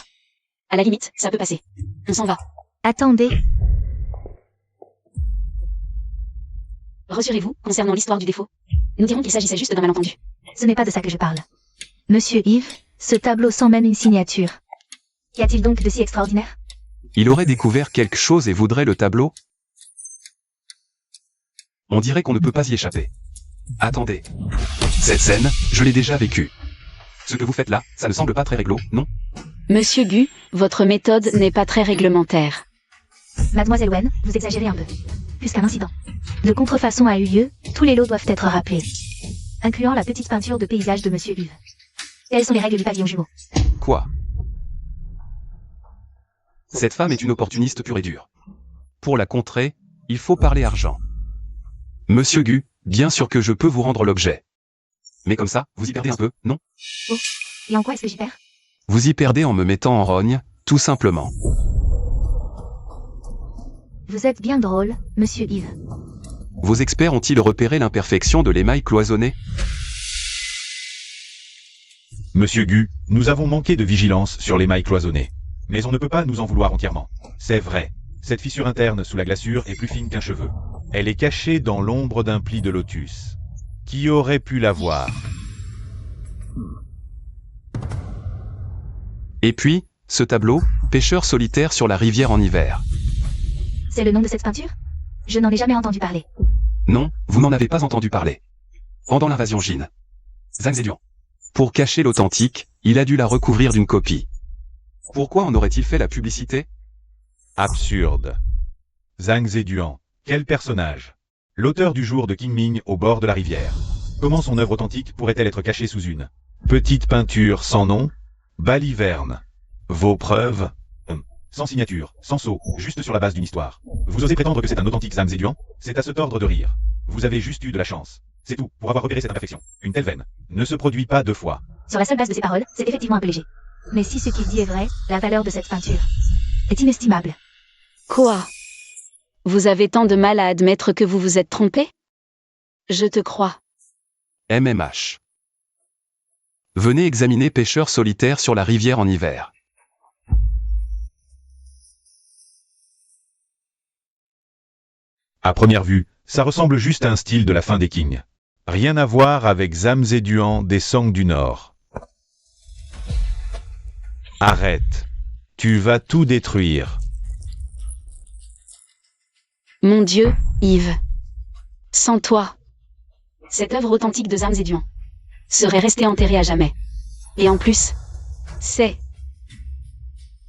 À la limite, ça peut passer. On s'en va. Attendez. Rassurez-vous, concernant l'histoire du défaut. Nous dirons qu'il s'agissait juste d'un malentendu. Ce n'est pas de ça que je parle. Monsieur Yves, ce tableau s'emmène une signature. Qu'y a-t-il donc de si extraordinaire? Il aurait découvert quelque chose et voudrait le tableau? On dirait qu'on ne peut pas y échapper. Attendez. Cette scène, je l'ai déjà vécue. Ce que vous faites là, ça ne semble pas très réglo, non? Monsieur Gu, votre méthode n'est pas très réglementaire. Mademoiselle Wen, vous exagérez un peu. Plus qu'un incident de contrefaçon a eu lieu, tous les lots doivent être rappelés, incluant la petite peinture de paysage de Monsieur Yves. Telles sont les règles du pavillon jumeau. Quoi? Cette femme est une opportuniste pure et dure. Pour la contrer, il faut parler argent. Monsieur Gu, bien sûr que je peux vous rendre l'objet. Mais comme ça, vous y perdez un peu, non? Oh, et en quoi est-ce que j'y perds? Vous y perdez en me mettant en rogne, tout simplement. Vous êtes bien drôle, Monsieur Yves. Vos experts ont-ils repéré l'imperfection de l'émail cloisonné? Monsieur Gu, nous avons manqué de vigilance sur l'émail cloisonné. Mais on ne peut pas nous en vouloir entièrement. C'est vrai. Cette fissure interne sous la glaçure est plus fine qu'un cheveu. Elle est cachée dans l'ombre d'un pli de lotus. Qui aurait pu la voir? Et puis, ce tableau, pêcheur solitaire sur la rivière en hiver. C'est le nom de cette peinture? Je n'en ai jamais entendu parler. Non, vous n'en avez pas entendu parler. Pendant l'invasion Jin. Zhang Zedong. Pour cacher l'authentique, il a dû la recouvrir d'une copie. Pourquoi en aurait-il fait la publicité? Absurde. Zhang Zedong. Quel personnage? L'auteur du jour de Qingming au bord de la rivière. Comment son œuvre authentique pourrait-elle être cachée sous une petite peinture sans nom? Baliverne. Vos preuves? Sans signature, sans sceau, juste sur la base d'une histoire. Vous osez prétendre que c'est un authentique Zhang Zedong? C'est à se tordre de rire. Vous avez juste eu de la chance. C'est tout, pour avoir repéré cette imperfection. Une telle veine ne se produit pas deux fois. Sur la seule base de ces paroles, c'est effectivement un peu léger. Mais si ce qu'il dit est vrai, la valeur de cette peinture est inestimable. Quoi? Vous avez tant de mal à admettre que vous vous êtes trompé? Je te crois. MMH. Venez examiner pêcheur solitaire sur la rivière en hiver. À première vue, ça ressemble juste à un style de la fin des Qing. Rien à voir avec Zhang Zedong des Song du Nord. Arrête. Tu vas tout détruire. Mon Dieu, Yves. Sans toi, cette œuvre authentique de Zhang Zedong serait restée enterrée à jamais. Et en plus, c'est...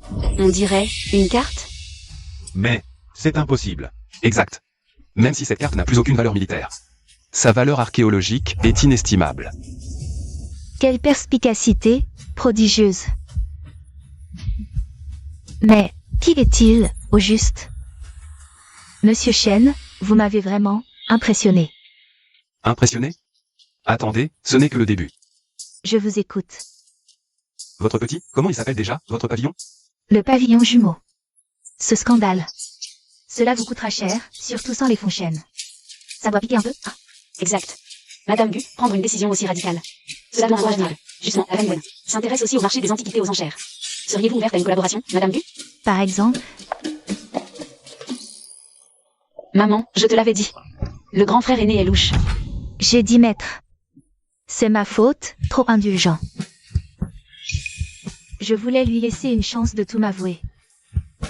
on dirait une carte? Mais, c'est impossible. Exact. Même si cette carte n'a plus aucune valeur militaire. Sa valeur archéologique est inestimable. Quelle perspicacité prodigieuse. Mais, qui est-il, au juste? Monsieur Chen, vous m'avez vraiment impressionné. Impressionné? Attendez, ce n'est que le début. Je vous écoute. Votre petit, comment il s'appelle déjà, votre pavillon? Le pavillon jumeau. Ce scandale. Cela vous coûtera cher, surtout sans les fonds Chen. Ça doit piquer un peu? Ah, exact. Madame Gu, prendre une décision aussi radicale. Cela doit encourager. Justement, la reine Wen s'intéresse aussi au marché des antiquités aux enchères. Seriez-vous ouverte à une collaboration, Madame Gu? Par exemple? Maman, je te l'avais dit. Le grand frère aîné est louche. J'ai dit maître. C'est ma faute, trop indulgent. Je voulais lui laisser une chance de tout m'avouer.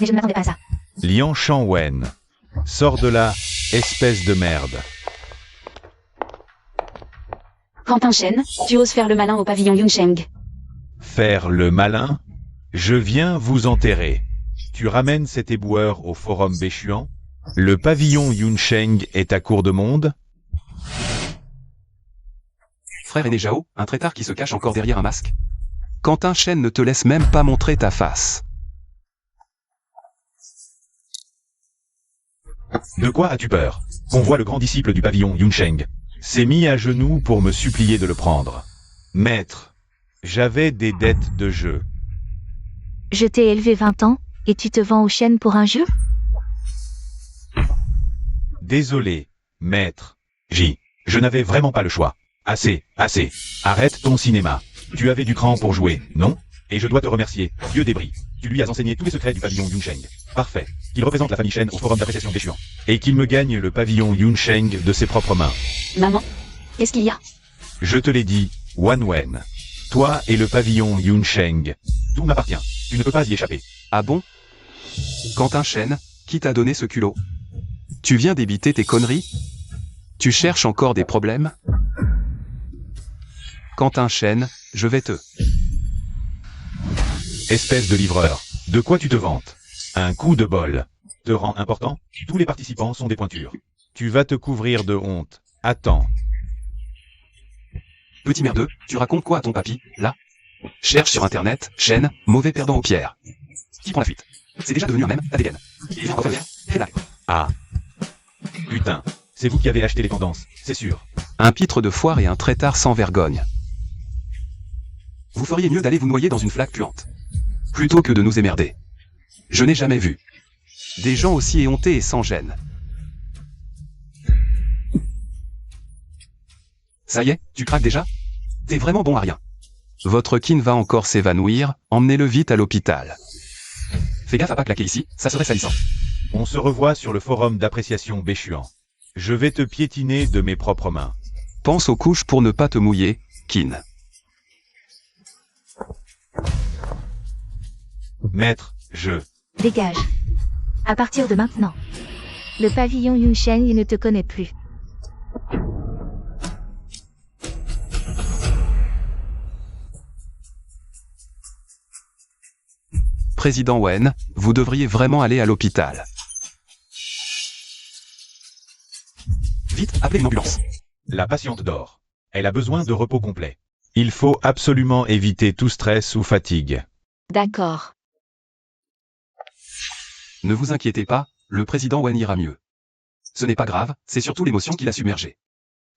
Mais je ne m'attendais pas à ça. Lian Shangwen. Sors de là, espèce de merde. Quentin Chen, tu oses faire le malin au pavillon Yunsheng. Faire le malin? Je viens vous enterrer. Tu ramènes cet éboueur au forum Béchuan? Le pavillon Yunsheng est à court de monde? Frère aîné Zhao, un traîtard qui se cache encore derrière un masque. Quentin Chen ne te laisse même pas montrer ta face. De quoi as-tu peur? On voit le grand disciple du pavillon Yunsheng s'est mis à genoux pour me supplier de le prendre. Maître, j'avais des dettes de jeu. Je t'ai élevé 20 ans, et tu te vends aux Chen pour un jeu? Désolé, maître. Je n'avais vraiment pas le choix. Assez, assez. Arrête ton cinéma. Tu avais du cran pour jouer, non? Et je dois te remercier, Dieu débris. Tu lui as enseigné tous les secrets du pavillon Yunsheng. Parfait. Qu'il représente la famille Chen au forum d'appréciation Béchuan. Et qu'il me gagne le pavillon Yunsheng de ses propres mains. Maman, qu'est-ce qu'il y a? Je te l'ai dit, Wan Wen. Toi et le pavillon Yunsheng. Tout m'appartient. Tu ne peux pas y échapper. Ah bon? Quentin Chen, qui t'a donné ce culot? Tu viens débiter tes conneries? Tu cherches encore des problèmes? Quentin Chen, je vais te... Espèce de livreur, de quoi tu te vantes? Un coup de bol te rend important? Tous les participants sont des pointures. Tu vas te couvrir de honte. Attends. Petit merdeux, tu racontes quoi à ton papy, là? Cherche sur internet, Chen, mauvais perdant aux pierres. Qui prend la fuite? C'est déjà devenu un mème, t'as des gaines. Et il encore faire là. Ah. Putain, c'est vous qui avez acheté les tendances, c'est sûr. Un pitre de foire et un traitard sans vergogne. Vous feriez mieux d'aller vous noyer dans une flaque puante. Plutôt que de nous émerder. Je n'ai jamais vu des gens aussi éhontés et sans gêne. Ça y est, tu craques déjà? T'es vraiment bon à rien. Votre kin va encore s'évanouir, emmenez-le vite à l'hôpital. Fais gaffe à pas claquer ici, ça serait salissant. On se revoit sur le forum d'appréciation Béchuan. Je vais te piétiner de mes propres mains. Pense aux couches pour ne pas te mouiller, kin. Maître, je... Dégage. À partir de maintenant. Le pavillon Yunsheng, il ne te connaît plus. Président Wen, vous devriez vraiment aller à l'hôpital. Vite, appelez une ambulance. La patiente dort. Elle a besoin de repos complet. Il faut absolument éviter tout stress ou fatigue. D'accord. Ne vous inquiétez pas, le président Wen ira mieux. Ce n'est pas grave, c'est surtout l'émotion qui l'a submergé.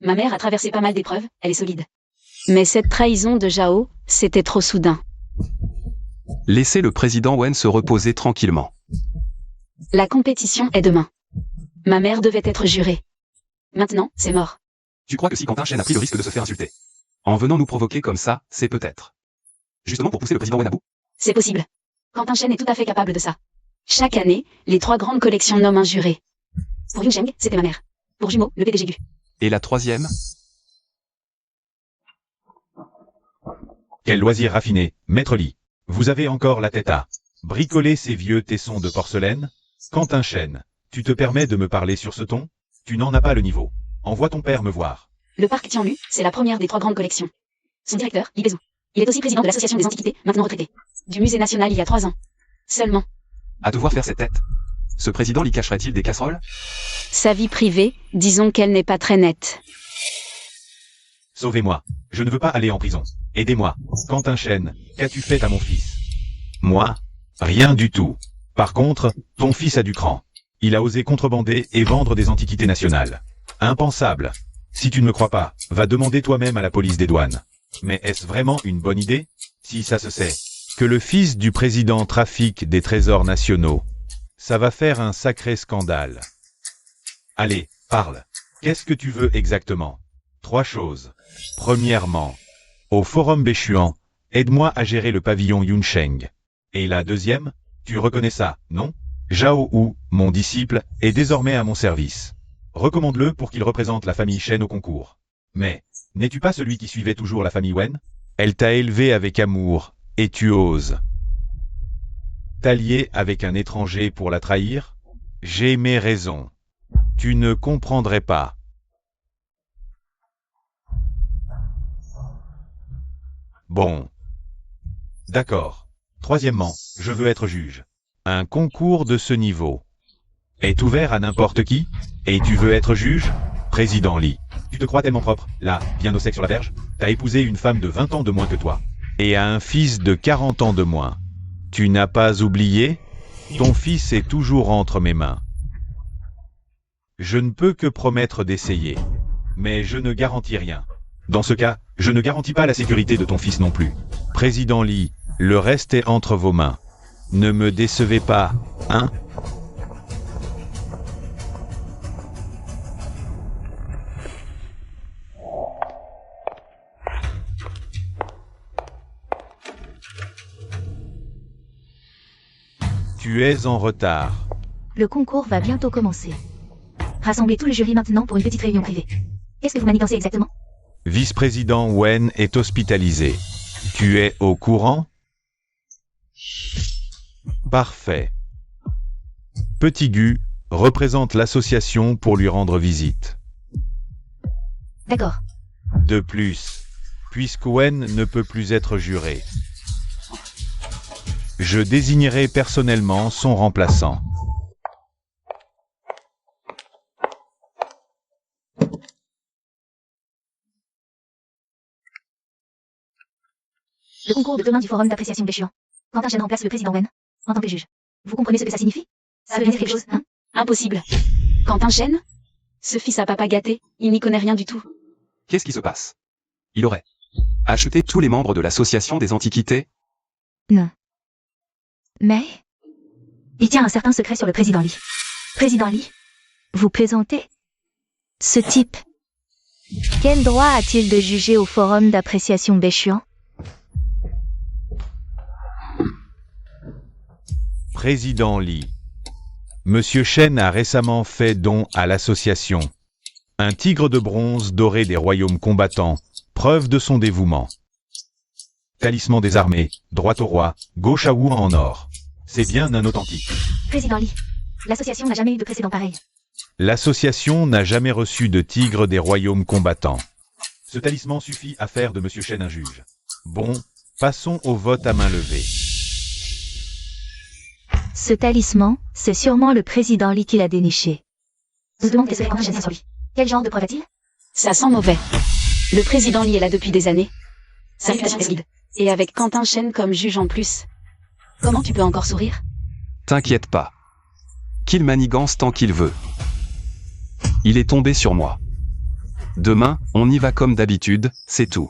Ma mère a traversé pas mal d'épreuves, elle est solide. Mais cette trahison de Zhao, c'était trop soudain. Laissez le président Wen se reposer tranquillement. La compétition est demain. Ma mère devait être jurée. Maintenant, c'est mort. Tu crois que si Quentin Chen a pris le risque de se faire insulter en venant nous provoquer comme ça, c'est peut-être justement pour pousser le président Wen à bout? C'est possible. Quentin Chen est tout à fait capable de ça. Chaque année, les 3 grandes collections nomment un juré. Pour Yunsheng, c'était ma mère. Pour Jumeau, le PDG Gu. Et la troisième? Quel loisir raffiné, Maître Li. Vous avez encore la tête à bricoler ces vieux tessons de porcelaine? Quentin Chen, tu te permets de me parler sur ce ton? Tu n'en as pas le niveau. Envoie ton père me voir. Le parc Tianlu, c'est la première des 3 grandes collections. Son directeur, Li Bezou. Il est aussi président de l'association des antiquités, maintenant retraité. Du musée national il y a 3 ans. Seulement. À devoir faire cette tête. Ce président lui cacherait-il des casseroles? Sa vie privée, disons qu'elle n'est pas très nette. Sauvez-moi. Je ne veux pas aller en prison. Aidez-moi. Quentin Chen, qu'as-tu fait à mon fils? Moi? Rien du tout. Par contre, ton fils a du cran. Il a osé contrebander et vendre des antiquités nationales. Impensable. Si tu ne me crois pas, va demander toi-même à la police des douanes. Mais est-ce vraiment une bonne idée? Si ça se sait, que le fils du président trafique des trésors nationaux, ça va faire un sacré scandale. Allez, parle. Qu'est-ce que tu veux exactement? 3 choses. Premièrement, au forum Béchuan, aide-moi à gérer le pavillon Yunsheng. Et la deuxième, tu reconnais ça, non? Zhao Hu, mon disciple, est désormais à mon service. Recommande-le pour qu'il représente la famille Shen au concours. Mais, n'es-tu pas celui qui suivait toujours la famille Wen? Elle t'a élevé avec amour, et tu oses t'allier avec un étranger pour la trahir? J'ai mes raisons. Tu ne comprendrais pas. Bon. D'accord. Troisièmement, je veux être juge. Un concours de ce niveau est ouvert à n'importe qui? Et tu veux être juge? Président Li, tu te crois tellement propre, là, bien au sec sur la berge? T'as épousé une femme de 20 ans de moins que toi. Et a un fils de 40 ans de moins. Tu n'as pas oublié? Ton fils est toujours entre mes mains. Je ne peux que promettre d'essayer. Mais je ne garantis rien. Dans ce cas, je ne garantis pas la sécurité de ton fils non plus. Président Li, le reste est entre vos mains. Ne me décevez pas, hein? Tu es en retard. Le concours va bientôt commencer. Rassemblez tout le jury maintenant pour une petite réunion privée. Qu'est-ce que vous manigancez exactement? Vice-président Wen est hospitalisé. Tu es au courant? Parfait. Petit Gu représente l'association pour lui rendre visite. D'accord. De plus, puisqu'Owen ne peut plus être juré, je désignerai personnellement son remplaçant. Le concours de demain du forum d'appréciation Béchuan. Quentin Chêne remplace le président Wen en tant que juge. Vous comprenez ce que ça signifie? Ça veut dire quelque chose, hein? Impossible. Quentin Chêne? Ce fils à papa gâté, il n'y connaît rien du tout. Qu'est-ce qui se passe? Il aurait acheté tous les membres de l'association des antiquités? Non. Mais il tient un certain secret sur le président Lee. Président Lee? Vous plaisantez? Ce type. Quel droit a-t-il de juger au forum d'appréciation Béchuan? Président Lee. Monsieur Chen a récemment fait don à l'association. Un tigre de bronze doré des royaumes combattants, preuve de son dévouement. Talisman des armées, droit au roi, gauche à Wu en or. C'est bien un authentique. Président Lee, l'association n'a jamais eu de précédent pareil. L'association n'a jamais reçu de tigre des royaumes combattants. Ce talisman suffit à faire de Monsieur Chen un juge. Bon, passons au vote à main levée. Ce talisman, c'est sûrement le président Lee qui l'a déniché. Je demande qu'est-ce que Quentin Chêne sait sur lui. Quel genre de preuve a-t-il? Ça sent mauvais. Le président Lee est là depuis des années. Sa réputation est solide. Et avec Quentin Chêne comme juge en plus. Comment tu peux encore sourire? T'inquiète pas. Qu'il manigance tant qu'il veut. Il est tombé sur moi. Demain, on y va comme d'habitude, c'est tout.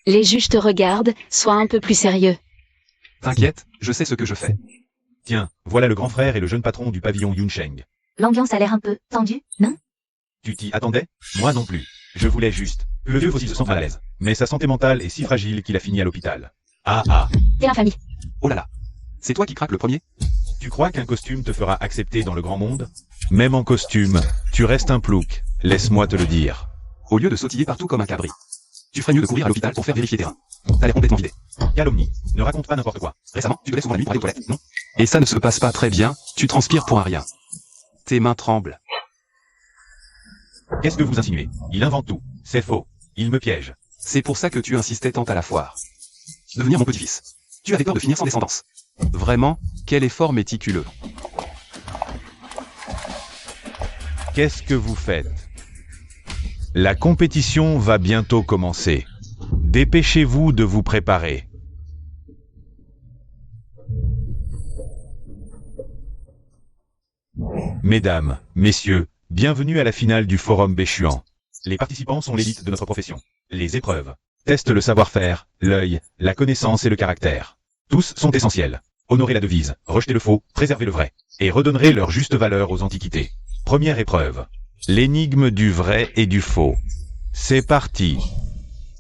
Les juges te regardent, sois un peu plus sérieux. T'inquiète, je sais ce que je fais. Tiens, voilà le grand frère et le jeune patron du pavillon Yunsheng. L'ambiance a l'air un peu tendue, non? Tu t'y attendais? Moi non plus. Je voulais juste. Le vieux fossile se sent mal à l'aise. Mais sa santé mentale est si fragile qu'il a fini à l'hôpital. Ah ah. Quelle infamie. Oh là là. C'est toi qui craques le premier? Tu crois qu'un costume te fera accepter dans le grand monde? Même en costume, tu restes un plouc. Laisse-moi te le dire. Au lieu de sautiller partout comme un cabri. Tu ferais mieux de courir à l'hôpital pour faire vérifier tes reins. T'as l'air complètement vidé. Calomnie. Ne raconte pas n'importe quoi. Récemment, tu te lèves souvent la nuit pour aller aux toilettes, non? Et ça ne se passe pas très bien, tu transpires pour un rien. Tes mains tremblent. Qu'est-ce que vous insinuez? Il invente tout. C'est faux. Il me piège. C'est pour ça que tu insistais tant à la foire. Devenir mon petit-fils. Tu avais peur de finir sans descendance. Vraiment, quel effort méticuleux. Qu'est-ce que vous faites? La compétition va bientôt commencer. Dépêchez-vous de vous préparer. Mesdames, messieurs, bienvenue à la finale du Forum Béchuan. Les participants sont l'élite de notre profession. Les épreuves testent le savoir-faire, l'œil, la connaissance et le caractère. Tous sont essentiels. Honorez la devise, rejetez le faux, préservez le vrai, et redonnerez leur juste valeur aux antiquités. Première épreuve. L'énigme du vrai et du faux. C'est parti.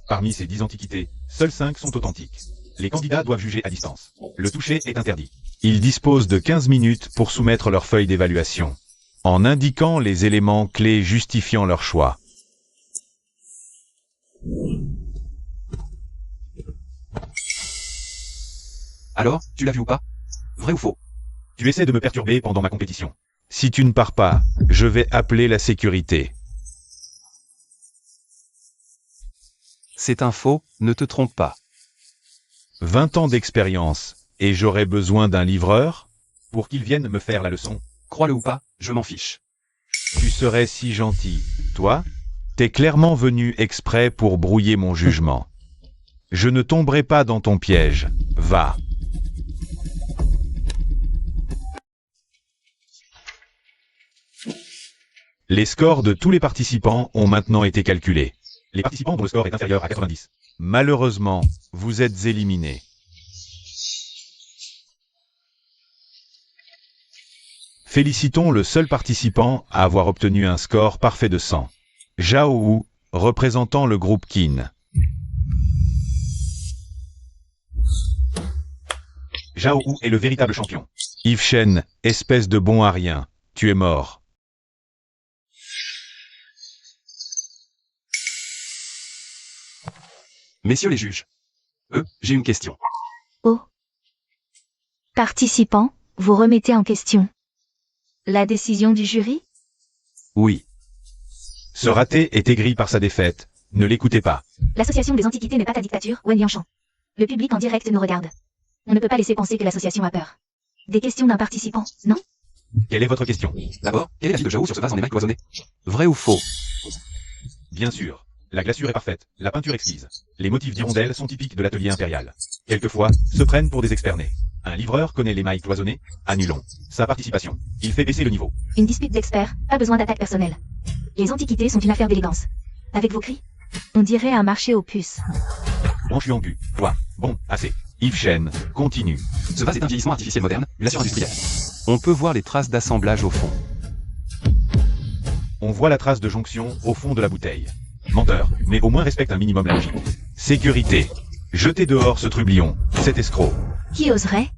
Parmi ces 10 antiquités, seules 5 sont authentiques. Les candidats doivent juger à distance. Le toucher est interdit. Ils disposent de 15 minutes pour soumettre leur feuille d'évaluation, en indiquant les éléments clés justifiant leur choix. Alors, tu l'as vu ou pas? Vrai ou faux? Tu essaies de me perturber pendant ma compétition. Si tu ne pars pas, je vais appeler la sécurité. C'est un faux, ne te trompe pas. 20 ans d'expérience, et j'aurais besoin d'un livreur pour qu'il vienne me faire la leçon. Crois-le ou pas, je m'en fiche. Tu serais si gentil. Toi, t'es clairement venu exprès pour brouiller mon jugement. Je ne tomberai pas dans ton piège. Va. Les scores de tous les participants ont maintenant été calculés. Les participants dont le score est inférieur à 90. Malheureusement, vous êtes éliminés. Félicitons le seul participant à avoir obtenu un score parfait de 100. Zhao Wu, représentant le groupe Qin. Zhao Wu est le véritable champion. Yves Chen, espèce de bon à rien, tu es mort. Messieurs les juges. J'ai une question. Oh. Participants, vous remettez en question la décision du jury? Oui. Ce raté est aigri par sa défaite. Ne l'écoutez pas. L'association des antiquités n'est pas ta dictature, Wen Yanshan. Le public en direct nous regarde. On ne peut pas laisser penser que l'association a peur. Des questions d'un participant, non? Quelle est votre question? D'abord, quel est l'avis de Zhao sur ce vase en émail cloisonné? Vrai ou faux? Bien sûr. La glaçure est parfaite, la peinture exquise. Les motifs d'hirondelles sont typiques de l'atelier impérial. Quelquefois, se prennent pour des experts nés. Un livreur connaît l'émail cloisonné, annulons sa participation. Il fait baisser le niveau. Une dispute d'experts, pas besoin d'attaque personnelle. Les antiquités sont une affaire d'élégance. Avec vos cris, on dirait un marché aux puces. Branchu. Toi. Bon, assez. Yves Chen, continue. Ce vase est un vieillissement artificiel moderne, glaçure industrielle. On peut voir les traces d'assemblage au fond. On voit la trace de jonction au fond de la bouteille. Menteur, mais au moins respecte un minimum la logique. Sécurité. Jetez dehors ce trublion, cet escroc. Qui oserait?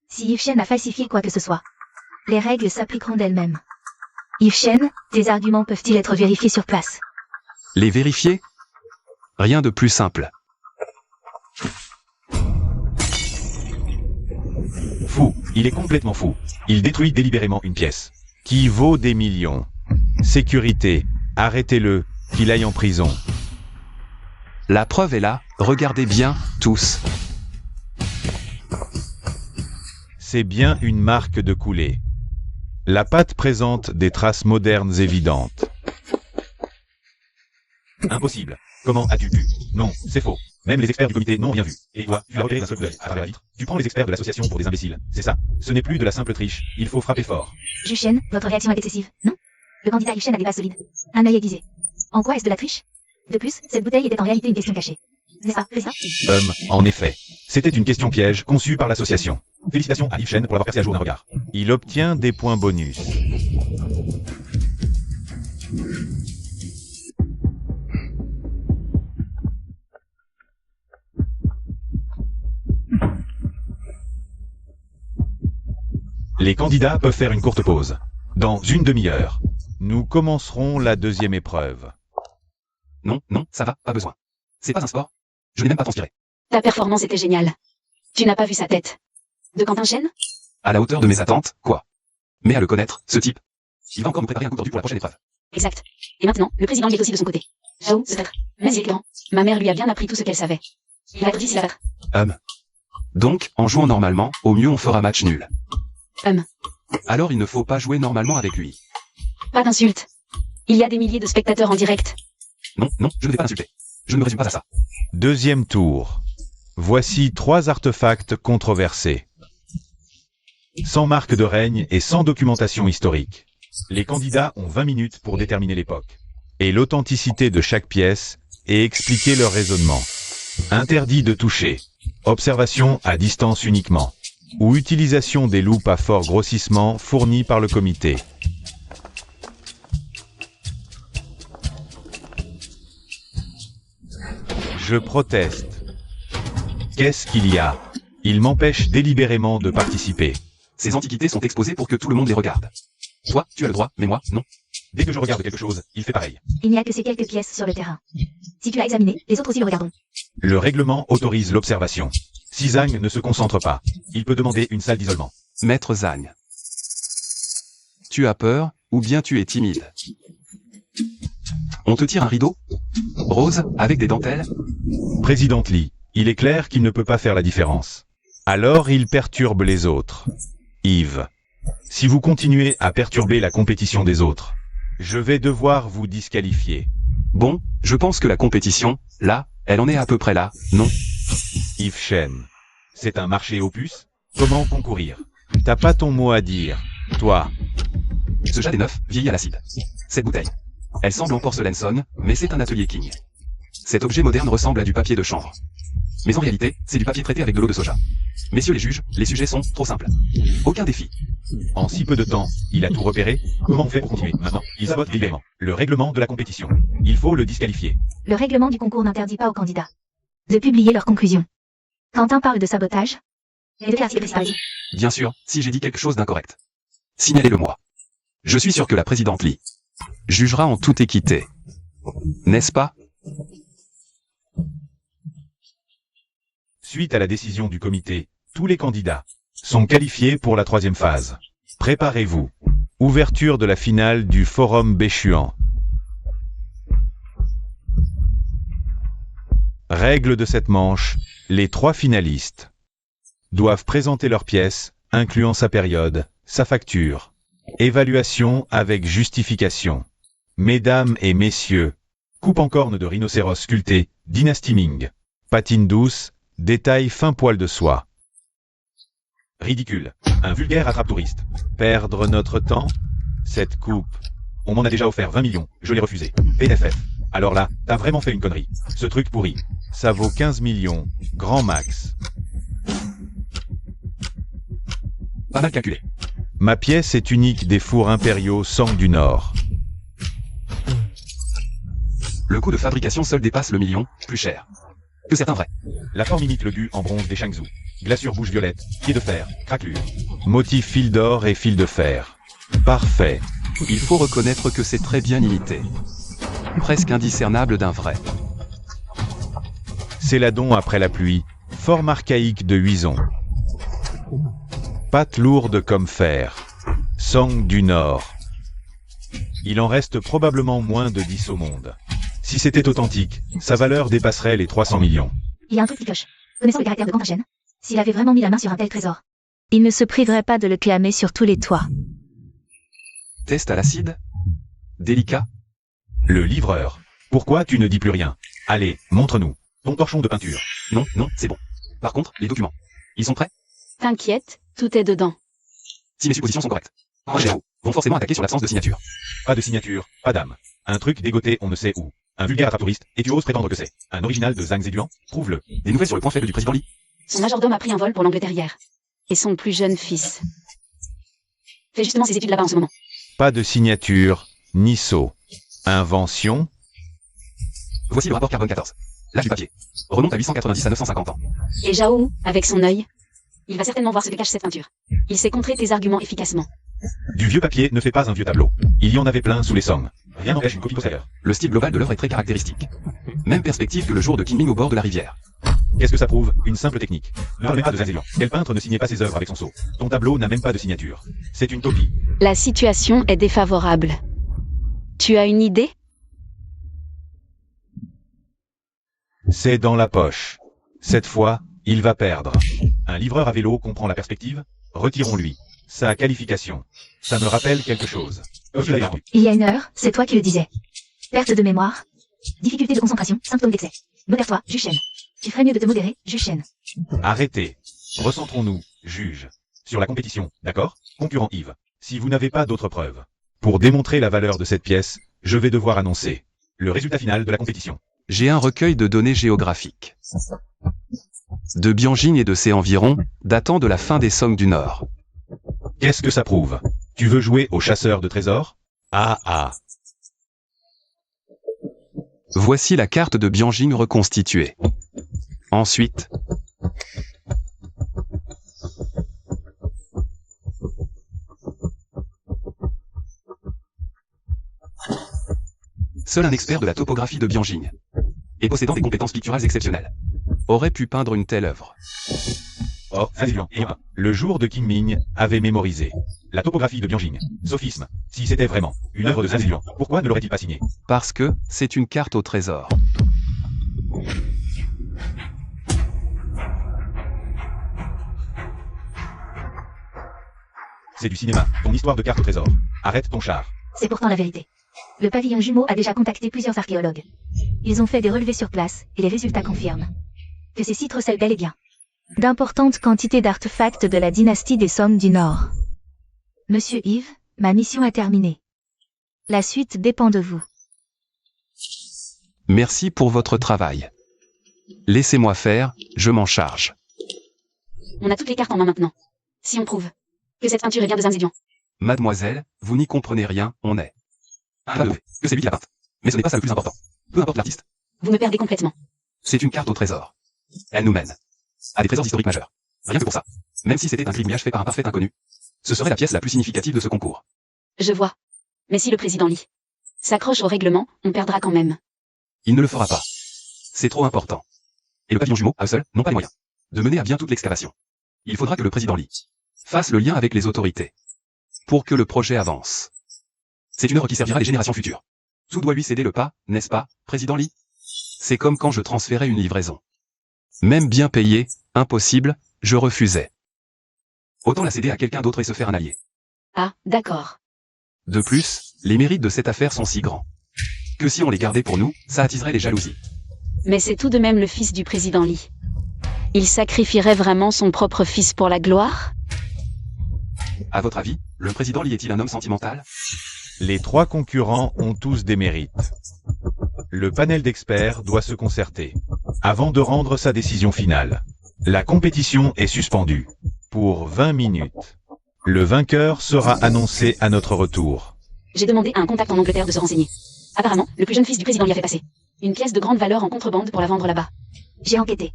Si Yves Chen a falsifié quoi que ce soit, les règles s'appliqueront d'elles-mêmes. Yves Chen, tes arguments peuvent-ils être vérifiés sur place? Les vérifier? Rien de plus simple. Fou, il est complètement fou. Il détruit délibérément une pièce. Qui vaut des millions. Sécurité, arrêtez-le, qu'il aille en prison. La preuve est là, regardez bien, tous. C'est bien une marque de coulée. La pâte présente des traces modernes évidentes. Impossible. Comment as-tu pu? Non, c'est faux. Même les experts du comité n'ont rien vu. Et toi, tu as repéré d'un seul coup d'œil à travers la vitre. Tu prends les experts de l'association pour des imbéciles. C'est ça. Ce n'est plus de la simple triche. Il faut frapper fort. Juge Chen, votre réaction est excessive, non? Le candidat Yves Chen a des bases solides. Un œil aiguisé. En quoi est-ce de la triche? De plus, cette bouteille était en réalité une question cachée. N'est-ce pas, c'est ça? En effet. C'était une question piège conçue par l'association. Félicitations à Yves Chen pour l'avoir percé à jour d'un regard. Il obtient des points bonus. Les candidats peuvent faire une courte pause. Dans une demi-heure, nous commencerons la deuxième épreuve. Non, non, ça va, pas besoin. C'est pas un sport. Je n'ai même pas transpiré. Ta performance était géniale. Tu n'as pas vu sa tête. De Quentin Chen? À la hauteur de mes attentes, quoi. Mais à le connaître, ce type. Il va encore nous préparer un coup tordu pour la prochaine épreuve. Exact. Et maintenant, le président y est aussi de son côté. Zhao, peut-être. Mais il est grand. Ma mère lui a bien appris tout ce qu'elle savait. Il a tout dit s'il va faire. Donc, en jouant normalement, au mieux on fera match nul. Hum. Alors il ne faut pas jouer normalement avec lui. Pas d'insulte. Il y a des milliers de spectateurs en direct. Non, non, je ne vais pas l'insulter. Je ne me résume pas à ça. Deuxième tour. Voici 3 artefacts controversés. Sans marque de règne et sans documentation historique. Les candidats ont 20 minutes pour déterminer l'époque et l'authenticité de chaque pièce et expliquer leur raisonnement. Interdit de toucher. Observation à distance uniquement. Ou utilisation des loupes à fort grossissement fournies par le comité. Je proteste. Qu'est-ce qu'il y a? Il m'empêche délibérément de participer. Ces antiquités sont exposées pour que tout le monde les regarde. Toi, tu as le droit, mais moi, non. Dès que je regarde quelque chose, il fait pareil. Il n'y a que ces quelques pièces sur le terrain. Si tu as examiné, les autres aussi le regarderont. Le règlement autorise l'observation. Si Zhang ne se concentre pas, il peut demander une salle d'isolement. Maître Zhang. Tu as peur, ou bien tu es timide. On te tire un rideau? Rose, avec des dentelles? Présidente Li, il est clair qu'il ne peut pas faire la différence. Alors il perturbe les autres. Yves, si vous continuez à perturber la compétition des autres, je vais devoir vous disqualifier. Bon, je pense que la compétition, là, elle en est à peu près là, non? Yves Chen, c'est un marché aux puces? Comment concourir? T'as pas ton mot à dire, toi. Ce jade est neuf, vieilli à l'acide. Cette bouteille. Elle semble en porcelaine sonne, mais c'est un atelier King. Cet objet moderne ressemble à du papier de chanvre. Mais en réalité, c'est du papier traité avec de l'eau de soja. Messieurs les juges, les sujets sont trop simples. Aucun défi. En si peu de temps, il a tout repéré. Comment on fait pour continuer? Maintenant, il sabote délibérément le règlement de la compétition. Il faut le disqualifier. Le règlement du concours n'interdit pas aux candidats de publier leurs conclusions. Quentin parle de sabotage. Les deux classes principales. Bien sûr, si j'ai dit quelque chose d'incorrect. Signalez-le moi. Je suis sûr que la présidente Li jugera en toute équité. N'est-ce pas? Suite à la décision du comité, tous les candidats sont qualifiés pour la troisième phase. Préparez-vous. Ouverture de la finale du Forum Béchuan. Règle de cette manche, les 3 finalistes doivent présenter leurs pièces, incluant sa période, sa facture. Évaluation avec justification. Mesdames et messieurs, coupe en corne de rhinocéros sculpté, dynastie Ming. Patine douce, détail fin poil de soie. Ridicule. Un vulgaire attrape-touriste. Perdre notre temps? Cette coupe. On m'en a déjà offert 20 millions, je l'ai refusé. PFF. Alors là, t'as vraiment fait une connerie. Ce truc pourri. Ça vaut 15 millions, grand max. Pas mal calculé. Ma pièce est unique des fours impériaux Sang du Nord. Le coût de fabrication seul dépasse le million, plus cher que certains vrais. La forme imite le gu en bronze des Shangzhou. Glaçure bouche violette, pied de fer, craquelure. Motif fil d'or et fil de fer. Parfait. Il faut reconnaître que c'est très bien imité. Presque indiscernable d'un vrai. Céladon après la pluie, forme archaïque de Huison. Pâte lourde comme fer. Sang du Nord. Il en reste probablement moins de 10 au monde. Si c'était authentique, sa valeur dépasserait les 300 millions. Il y a un truc qui cloche. Connaissant le caractère de Cantachaîne, s'il avait vraiment mis la main sur un tel trésor, il ne se priverait pas de le clamer sur tous les toits. Test à l'acide? Délicat? Le livreur. Pourquoi tu ne dis plus rien? Allez, montre-nous. Ton torchon de peinture. Non, non, c'est bon. Par contre, les documents. Ils sont prêts? T'inquiète, tout est dedans. Si mes suppositions sont correctes. Géo vont forcément attaquer sur l'absence de signature. Pas de signature, pas d'âme. Un truc dégoté on ne sait où. Un vulgaire attrape-touriste, et tu oses prétendre que c'est un original de Zhang Zedong? Prouve-le. Des nouvelles sur le point faible du président Li. Son majordome a pris un vol pour l'Angleterre hier. Et son plus jeune fils fait justement ses études là-bas en ce moment. Pas de signature, ni sceau. Invention? Voici le rapport carbone 14. L'âge du papier. Remonte à 890 à 950 ans. Et Zhao, avec son œil, il va certainement voir ce que cache cette peinture. Il sait contrer tes arguments efficacement. Du vieux papier ne fait pas un vieux tableau. Il y en avait plein sous les Song. Rien n'empêche une copie postérieure. Le style global de l'œuvre est très caractéristique. Même perspective que le jour de Qingming au bord de la rivière. Qu'est-ce que ça prouve? Une simple technique. Ne parlez pas de Zhang Zedong. Quel peintre ne signait pas ses œuvres avec son sceau? Ton tableau n'a même pas de signature. C'est une copie. La situation est défavorable. Tu as une idée? C'est dans la poche. Cette fois, il va perdre. Un livreur à vélo comprend la perspective? Retirons-lui. Sa qualification. Ça me rappelle quelque chose. Il y a une heure, c'est toi qui le disais. Perte de mémoire. Difficulté de concentration, symptômes d'excès. Modère-toi, juge Shen. Tu ferais mieux de te modérer, juge Shen. Arrêtez. Recentrons-nous, juge. Sur la compétition, d'accord? Concurrent Yves. Si vous n'avez pas d'autres preuves. Pour démontrer la valeur de cette pièce, je vais devoir annoncer le résultat final de la compétition. J'ai un recueil de données géographiques. De Bianjing et de ses environs, datant de la fin des Song du Nord. Qu'est-ce que ça prouve? Tu veux jouer au chasseur de trésors? Ah ah. Voici la carte de Bianjing reconstituée. Ensuite, seul un expert de la topographie de Bianjing, et possédant des compétences picturales exceptionnelles, aurait pu peindre une telle œuvre. Oh, le jour de Qingming avait mémorisé la topographie de Bianjing. Sophisme. Si c'était vraiment une œuvre de Zhang Zedong, pourquoi ne l'aurait-il pas signée? Parce que c'est une carte au trésor. C'est du cinéma, ton histoire de carte au trésor. Arrête ton char. C'est pourtant la vérité. Le pavillon jumeau a déjà contacté plusieurs archéologues. Ils ont fait des relevés sur place, et les résultats confirment que ces sites recèlent bel et bien d'importantes quantités d'artefacts de la dynastie des Song du Nord. Monsieur Yves, ma mission est terminée. La suite dépend de vous. Merci pour votre travail. Laissez-moi faire, je m'en charge. On a toutes les cartes en main maintenant. Si on prouve que cette peinture est bien de Zhang Zedong. Mademoiselle, vous n'y comprenez rien, on est. Pas prouvé que c'est lui qui l'a peinte. Mais ce n'est pas ça le plus important. Peu importe l'artiste. Vous me perdez complètement. C'est une carte au trésor. Elle nous mène à des trésors historiques majeurs. Rien que pour ça. Même si c'était un gribouillage fait par un parfait inconnu, ce serait la pièce la plus significative de ce concours. Je vois. Mais si le président Li s'accroche au règlement, on perdra quand même. Il ne le fera pas. C'est trop important. Et le pavillon jumeau, à eux seuls, n'ont pas les moyens de mener à bien toute l'excavation. Il faudra que le président Lee fasse le lien avec les autorités pour que le projet avance. C'est une œuvre qui servira les générations futures. Tout doit lui céder le pas, n'est-ce pas, président Lee? C'est comme quand je transférais une livraison. Même bien payée, impossible, je refusais. Autant la céder à quelqu'un d'autre et se faire un allié. Ah, d'accord. De plus, les mérites de cette affaire sont si grands que si on les gardait pour nous, ça attiserait les jalousies. Mais c'est tout de même le fils du président Lee. Il sacrifierait vraiment son propre fils pour la gloire? À votre avis, le président Lee est-il un homme sentimental? Les 3 concurrents ont tous des mérites. Le panel d'experts doit se concerter avant de rendre sa décision finale. La compétition est suspendue pour 20 minutes. Le vainqueur sera annoncé à notre retour. J'ai demandé à un contact en Angleterre de se renseigner. Apparemment, le plus jeune fils du président Lee a fait passer une pièce de grande valeur en contrebande pour la vendre là-bas. J'ai enquêté.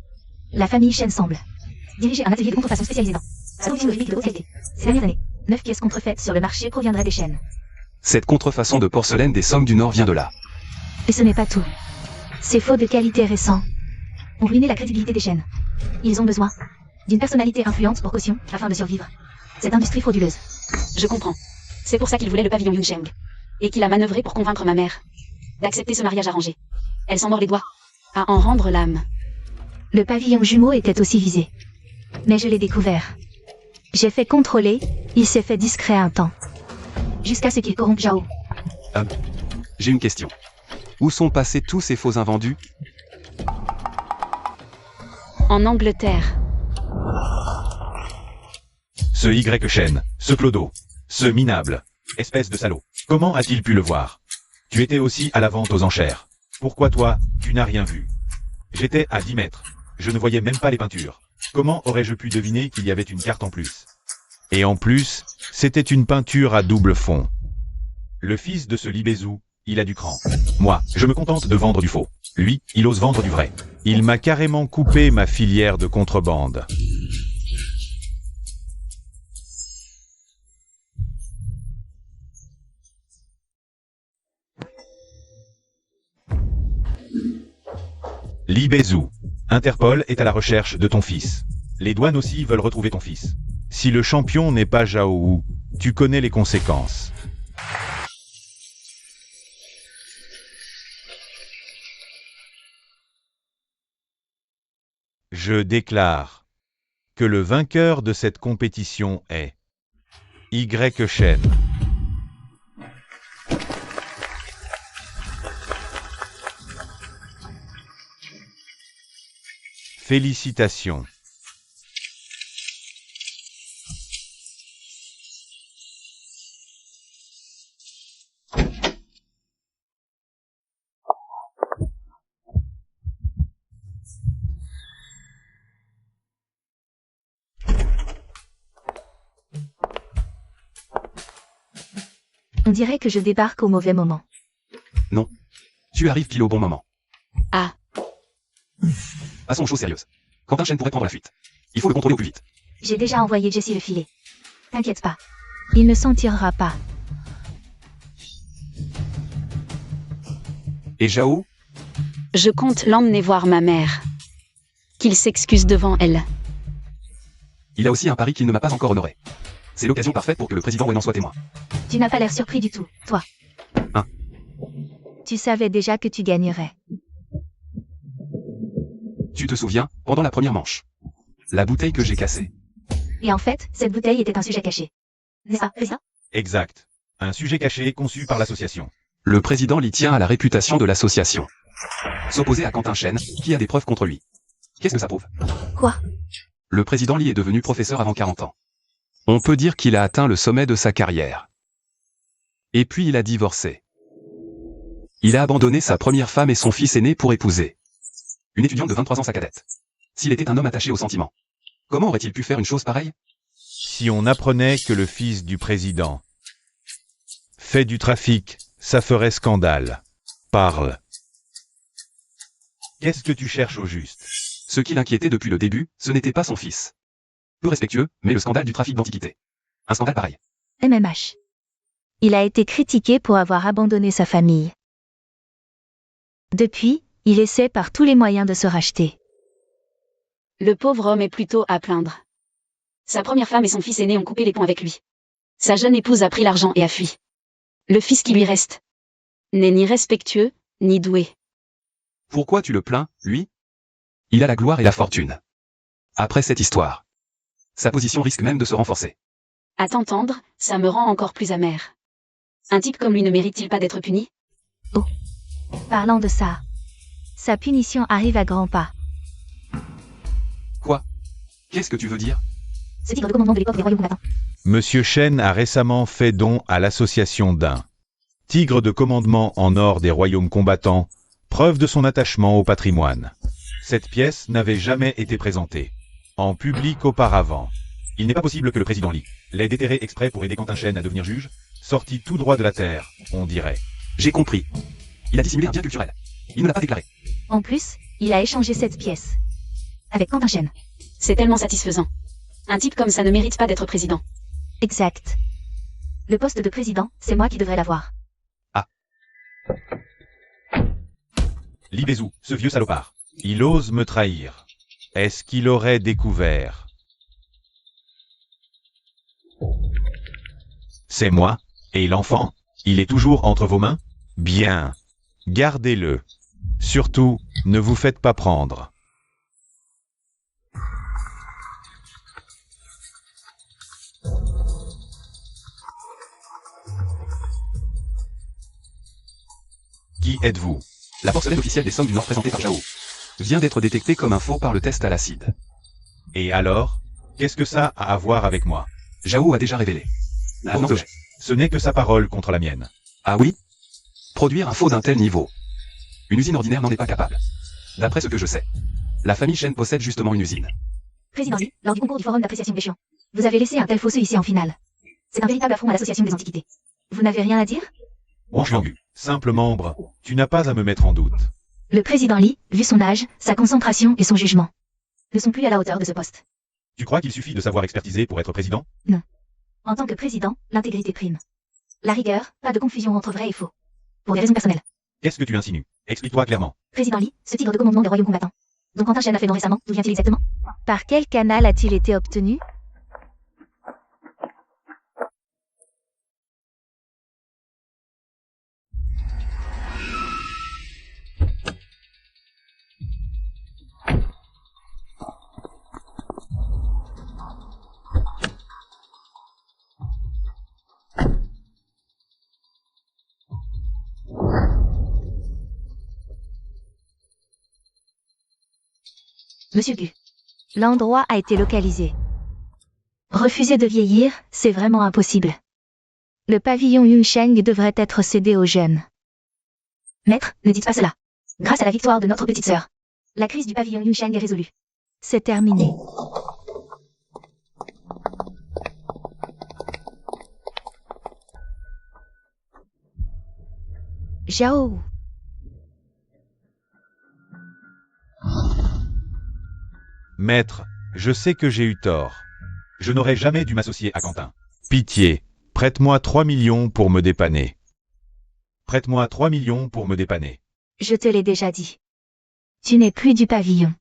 La famille Chen semble diriger un atelier de contrefaçon spécialisé dans la production de répliques de haute qualité. Ces dernières années, 9 pièces contrefaites sur le marché proviendraient des Chen. Cette contrefaçon de porcelaine des Song du Nord vient de là. Et ce n'est pas tout. Ces faux de qualité récents ont ruiné la crédibilité des Chen. Ils ont besoin d'une personnalité influente pour caution afin de survivre. Cette industrie frauduleuse. Je comprends. C'est pour ça qu'il voulait le pavillon Yuncheng. Et qu'il a manœuvré pour convaincre ma mère d'accepter ce mariage arrangé. Elle s'en mord les doigts. À en rendre l'âme. Le pavillon jumeau était aussi visé. Mais je l'ai découvert. J'ai fait contrôler, il s'est fait discret un temps. Jusqu'à ce qu'il corrompe Zhao. J'ai une question. Où sont passés tous ces faux invendus? En Angleterre. Ce Y Chen, ce clodo, ce minable, espèce de salaud. Comment a-t-il pu le voir? Tu étais aussi à la vente aux enchères. Pourquoi toi, tu n'as rien vu? J'étais à 10 mètres. Je ne voyais même pas les peintures. Comment aurais-je pu deviner qu'il y avait une carte en plus? Et en plus, c'était une peinture à double fond. Le fils de ce Libézou, il a du cran. Moi, je me contente de vendre du faux. Lui, il ose vendre du vrai. Il m'a carrément coupé ma filière de contrebande. Libézou. Interpol est à la recherche de ton fils. Les douanes aussi veulent retrouver ton fils. Si le champion n'est pas Zhao Wu, tu connais les conséquences. Je déclare que le vainqueur de cette compétition est Y Chen. Félicitations. On dirait que je débarque au mauvais moment. Non. Tu arrives pile au bon moment. Ah. Passons aux choses sérieuses. Quentin Chen pourrait prendre la fuite. Il faut le contrôler au plus vite. J'ai déjà envoyé Jessie le filet. T'inquiète pas. Il ne s'en tirera pas. Et Zhao? Je compte l'emmener voir ma mère. Qu'il s'excuse devant elle. Il a aussi un pari qu'il ne m'a pas encore honoré. C'est l'occasion parfaite pour que le président Wen en soit témoin. Tu n'as pas l'air surpris du tout, toi. Hein? Tu savais déjà que tu gagnerais. Tu te souviens, pendant la première manche, la bouteille que j'ai cassée. Et en fait, cette bouteille était un sujet caché. N'est-ce pas, ça? Exact. Un sujet caché conçu par l'association. Le président Lee tient à la réputation de l'association. S'opposer à Quentin Chen, qui a des preuves contre lui. Qu'est-ce que ça prouve? Quoi? Le président Lee est devenu professeur avant 40 ans. On peut dire qu'il a atteint le sommet de sa carrière. Et puis il a divorcé. Il a abandonné sa première femme et son fils aîné pour épouser une étudiante de 23 ans, sa cadette. S'il était un homme attaché aux sentiments, comment aurait-il pu faire une chose pareille? Si on apprenait que le fils du président fait du trafic, ça ferait scandale. Parle. Qu'est-ce que tu cherches au juste? Ce qui l'inquiétait depuis le début, ce n'était pas son fils. Peu respectueux, mais le scandale du trafic d'antiquités. Un scandale pareil. MMH. Il a été critiqué pour avoir abandonné sa famille. Depuis, il essaie par tous les moyens de se racheter. Le pauvre homme est plutôt à plaindre. Sa première femme et son fils aîné ont coupé les ponts avec lui. Sa jeune épouse a pris l'argent et a fui. Le fils qui lui reste n'est ni respectueux, ni doué. Pourquoi tu le plains, lui? Il a la gloire et la fortune. Après cette histoire, sa position risque même de se renforcer. À t'entendre, ça me rend encore plus amère. Un type comme lui ne mérite-t-il pas d'être puni? Parlant de ça, sa punition arrive à grands pas. Quoi? Qu'est-ce que tu veux dire? Ce tigre de commandement de l'époque des royaumes combattants. Monsieur Shen a récemment fait don à l'association d'un tigre de commandement en or des royaumes combattants, preuve de son attachement au patrimoine. Cette pièce n'avait jamais été présentée en public auparavant. Il n'est pas possible que le président Li l'ait déterré exprès pour aider Quentin Shen à devenir juge, sorti tout droit de la terre, on dirait. J'ai compris. Il a dissimulé un bien culturel. Il ne l'a pas déclaré. En plus, il a échangé cette pièce avec Quentin Shen. C'est tellement satisfaisant. Un type comme ça ne mérite pas d'être président. Exact. Le poste de président, c'est moi qui devrais l'avoir. Li Bezou, ce vieux salopard. Il ose me trahir. Est-ce qu'il aurait découvert? C'est moi. Et l'enfant? Il est toujours entre vos mains? Bien. Gardez-le. Surtout, ne vous faites pas prendre. Qui êtes-vous? La porcelaine officielle des Sommes du Nord présentée par Zhao vient d'être détectée comme un faux par le test à l'acide. Et alors? Qu'est-ce que ça a à voir avec moi? Zhao a déjà révélé. Ah non, Ce n'est que sa parole contre la mienne. Ah oui? Produire un faux d'un tel niveau. Une usine ordinaire n'en est pas capable. D'après ce que je sais, la famille Shen possède justement une usine. Président Li, lors du concours du forum d'appréciation des chiens, vous avez laissé un tel fosseux ici en finale. C'est un véritable affront à l'association des antiquités. Vous n'avez rien à dire? Branche-langue, simple membre, tu n'as pas à me mettre en doute. Le président Li, vu son âge, sa concentration et son jugement, ne sont plus à la hauteur de ce poste. Tu crois qu'il suffit de savoir expertiser pour être président? En tant que président, l'intégrité prime. La rigueur, pas de confusion entre vrai et faux. Pour des raisons personnelles. Qu'est-ce que tu insinues? Explique-toi clairement. Président Li, ce tigre de commandement des royaumes combattants, dont Quentin Shen a fait don récemment, d'où vient-il exactement? Par quel canal a-t-il été obtenu? Monsieur Gu. L'endroit a été localisé. Refuser de vieillir, c'est vraiment impossible. Le pavillon Yunsheng devrait être cédé aux jeunes. Maître, ne dites pas cela. Grâce à la victoire de notre petite sœur, la crise du pavillon Yunsheng est résolue. C'est terminé. Zhao. Maître, je sais que j'ai eu tort. Je n'aurais jamais dû m'associer à Quentin. Pitié, prête-moi 3 millions pour me dépanner. Prête-moi 3 millions pour me dépanner. Je te l'ai déjà dit. Tu n'es plus du pavillon.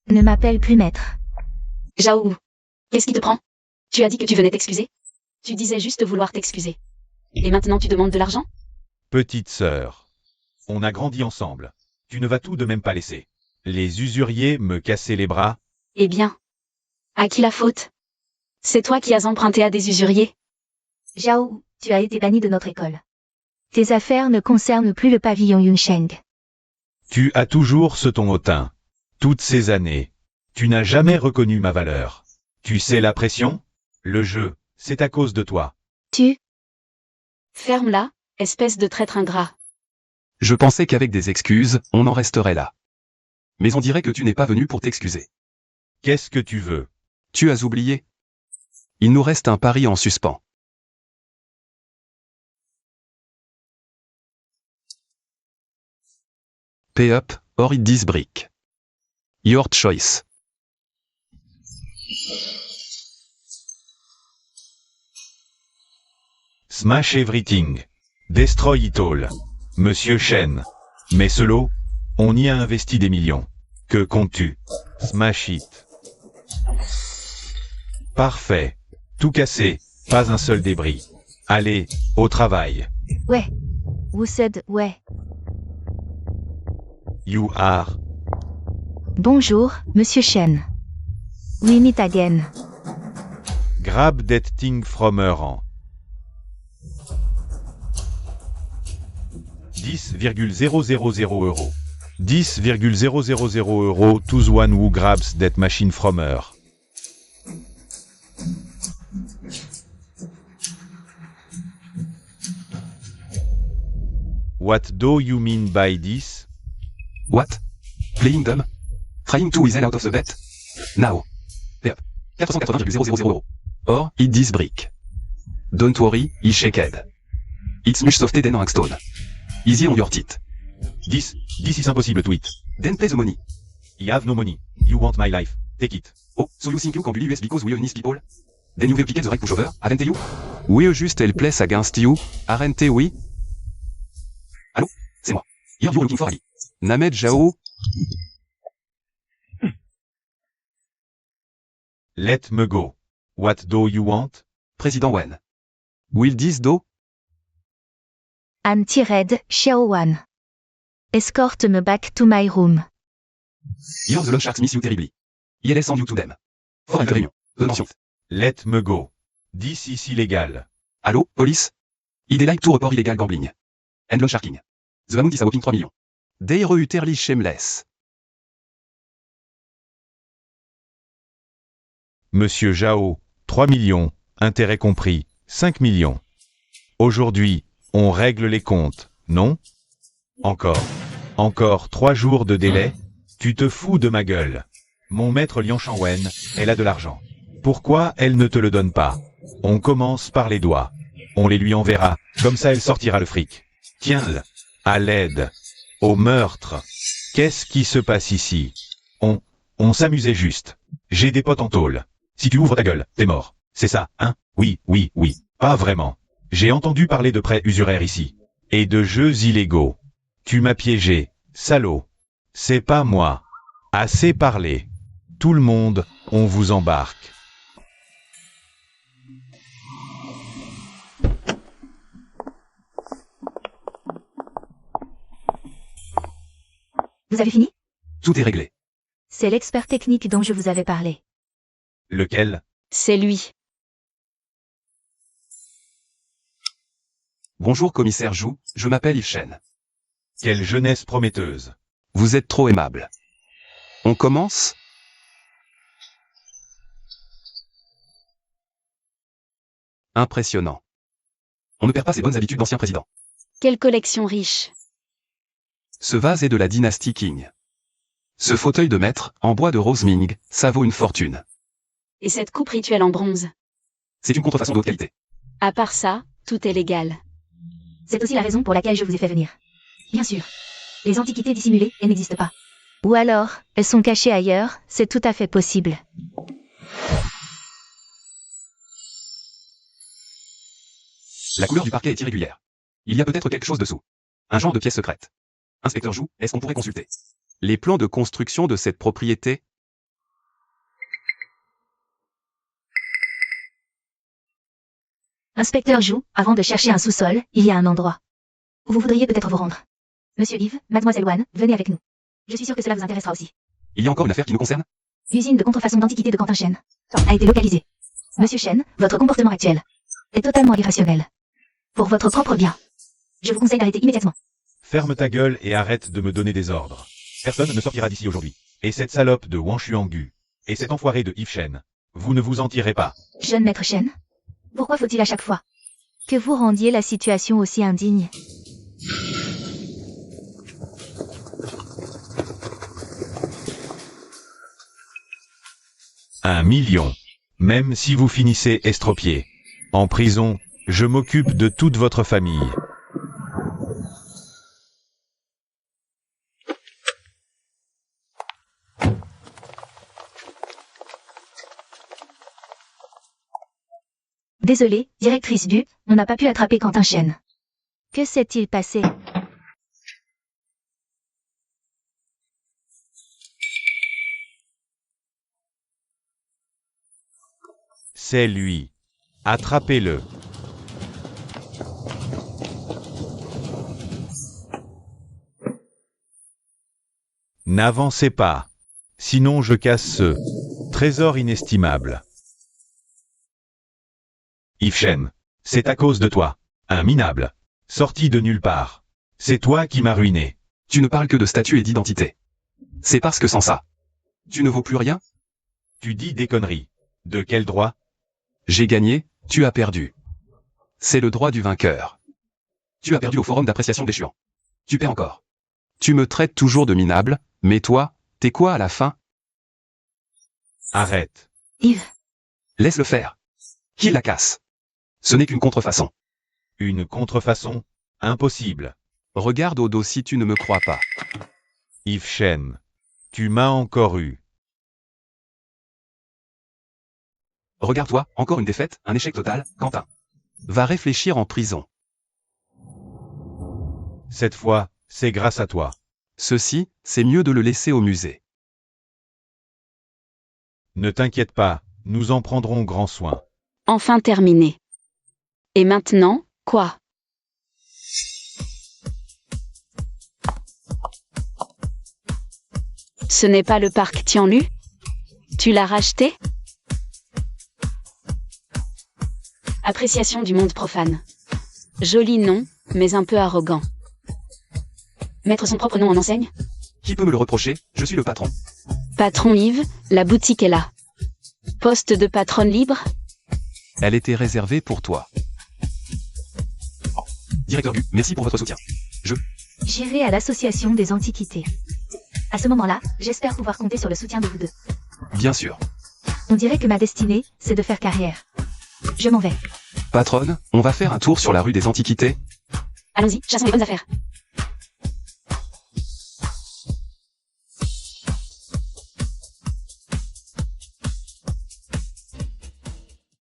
Ne m'appelle plus maître. Zhao, qu'est-ce qui te prend? Tu as dit que tu venais t'excuser. Tu disais juste vouloir t'excuser. Et maintenant tu demandes de l'argent? Petite sœur. On a grandi ensemble. Tu ne vas tout de même pas laisser les usuriers me casser les bras? Eh bien, à qui la faute? C'est toi qui as emprunté à des usuriers. Zhao, tu as été banni de notre école. Tes affaires ne concernent plus le pavillon Yunsheng. Tu as toujours ce ton hautain. Toutes ces années. Tu n'as jamais reconnu ma valeur. Tu sais la pression? Le jeu, c'est à cause de toi. Ferme-la, espèce de traître ingrat. Je pensais qu'avec des excuses, on en resterait là. Mais on dirait que tu n'es pas venu pour t'excuser. Qu'est-ce que tu veux? Tu as oublié? Il nous reste un pari en suspens. Pay up, or it 10 briques. Your choice. Smash everything. Destroy it all. Monsieur Shen. Mais Solo, on y a investi des millions. Que comptes-tu? Smash it. Parfait. Tout cassé, pas un seul débris. Allez, au travail. Ouais. Vous said ouais. You are. Bonjour, Monsieur Shen. We meet again. Grab that thing from her hand. 10,000 euros. 10,000 euros to the one who grabs that machine from her. What do you mean by this? What? Playing dumb? Trying to weasel out of the bet? Now. Yep. 480,000 euros. Or, it this brick. Don't worry, he shaked. It's much softer than Hangstone. Easy on your teeth. 10 is impossible to it. Then pay the money. I have no money. You want my life. Take it. Oh, so you think you can bully us because we are nice people? Then you replicate the right pushover, aren't you? We just a place against you, aren't we? Allô? C'est moi. Here you're looking for Ali. Named Jao. Let me go. What do you want? Président Wen. Will this do? I'm tired, Xiao Wan. Escort me back to my room. Here the loan sharks miss you terribly. ILS on you to them. For une réunion. Attention. Let me go. This is illegal. Allô, police? Ils like to report illegal gambling. And loan sharking. The amount is a whopping 3 millions. They utterly shameless. Monsieur Jao, 3 millions, intérêt compris, 5 millions. Aujourd'hui, on règle les comptes, non? Encore 3 jours de délai? Tu te fous de ma gueule. Mon maître Lian Shanwen, elle a de l'argent. Pourquoi elle ne te le donne pas? On commence par les doigts. On les lui enverra, comme ça elle sortira le fric. Tiens-le. À l'aide. Au meurtre. Qu'est-ce qui se passe ici? On s'amusait juste. J'ai des potes en tôle. Si tu ouvres ta gueule, t'es mort. C'est ça, hein? Oui. Pas vraiment. J'ai entendu parler de prêts usuraires ici. Et de jeux illégaux. Tu m'as piégé, salaud. C'est pas moi. Assez parlé. Tout le monde, on vous embarque. Vous avez fini? Tout est réglé. C'est l'expert technique dont je vous avais parlé. Lequel? C'est lui. Bonjour commissaire Jou, je m'appelle Yves Chen. Quelle jeunesse prometteuse. Vous êtes trop aimable. On commence? Impressionnant. On ne perd pas ses bonnes habitudes d'ancien président. Quelle collection riche. Ce vase est de la dynastie Qing. Ce fauteuil de maître, en bois de rose Ming, ça vaut une fortune. Et cette coupe rituelle en bronze. C'est une contrefaçon de haute qualité. À part ça, tout est légal. C'est aussi la raison pour laquelle je vous ai fait venir. Bien sûr. Les antiquités dissimulées, elles n'existent pas. Ou alors, elles sont cachées ailleurs, c'est tout à fait possible. La couleur du parquet est irrégulière. Il y a peut-être quelque chose dessous. Un genre de pièce secrète. Inspecteur Jou, est-ce qu'on pourrait consulter les plans de construction de cette propriété? Inspecteur Jou, avant de chercher un sous-sol, il y a un endroit où vous voudriez peut-être vous rendre. Monsieur Yves, Mademoiselle Wan, venez avec nous. Je suis sûr que cela vous intéressera aussi. Il y a encore une affaire qui nous concerne? L'usine de contrefaçon d'antiquités de Quentin Chen a été localisée. Monsieur Chen, votre comportement actuel est totalement irrationnel. Pour votre propre bien, je vous conseille d'arrêter immédiatement. Ferme ta gueule et arrête de me donner des ordres. Personne ne sortira d'ici aujourd'hui. Et cette salope de Wang Xuangu. Et cet enfoiré de Yves Chen. Vous ne vous en tirez pas. Jeune maître Chen, pourquoi faut-il à chaque fois que vous rendiez la situation aussi indigne? Un million. Même si vous finissez estropié. En prison, je m'occupe de toute votre famille. Désolée, directrice du, on n'a pas pu attraper Quentin Chen. Que s'est-il passé? C'est lui. Attrapez-le. N'avancez pas. Sinon je casse ce trésor inestimable. Ifshen, c'est à cause de toi. Un minable. Sorti de nulle part. C'est toi qui m'as ruiné. Tu ne parles que de statut et d'identité. C'est parce que sans ça, tu ne vaux plus rien? Tu dis des conneries. De quel droit? J'ai gagné, tu as perdu. C'est le droit du vainqueur. Tu as perdu au forum d'appréciation déchuant. Tu perds encore. Tu me traites toujours de minable, mais toi, t'es quoi à la fin? Arrête. Yves, Laisse-le faire. Qu'il la casse. Ce n'est qu'une contrefaçon. Une contrefaçon? Impossible. Regarde au dos si tu ne me crois pas. Ifshen. Tu m'as encore eu. Regarde-toi, encore une défaite, un échec total, Quentin. Va réfléchir en prison. Cette fois, c'est grâce à toi. Ceci, c'est mieux de le laisser au musée. Ne t'inquiète pas, nous en prendrons grand soin. Enfin terminé. Et maintenant, quoi? Ce n'est pas le parc Tianlu? Tu l'as racheté? Appréciation du monde profane. Joli nom, mais un peu arrogant. Mettre son propre nom en enseigne? Qui peut me le reprocher? Je suis le patron. Patron Yves, la boutique est là. Poste de patronne libre? Elle était réservée pour toi. Directeur Gu, merci pour votre soutien. j'irai à l'association des antiquités. À ce moment-là, j'espère pouvoir compter sur le soutien de vous deux. Bien sûr. On dirait que ma destinée, c'est de faire carrière. Je m'en vais. Patronne, on va faire un tour sur la rue des Antiquités? Allons-y, chassons les bonnes affaires.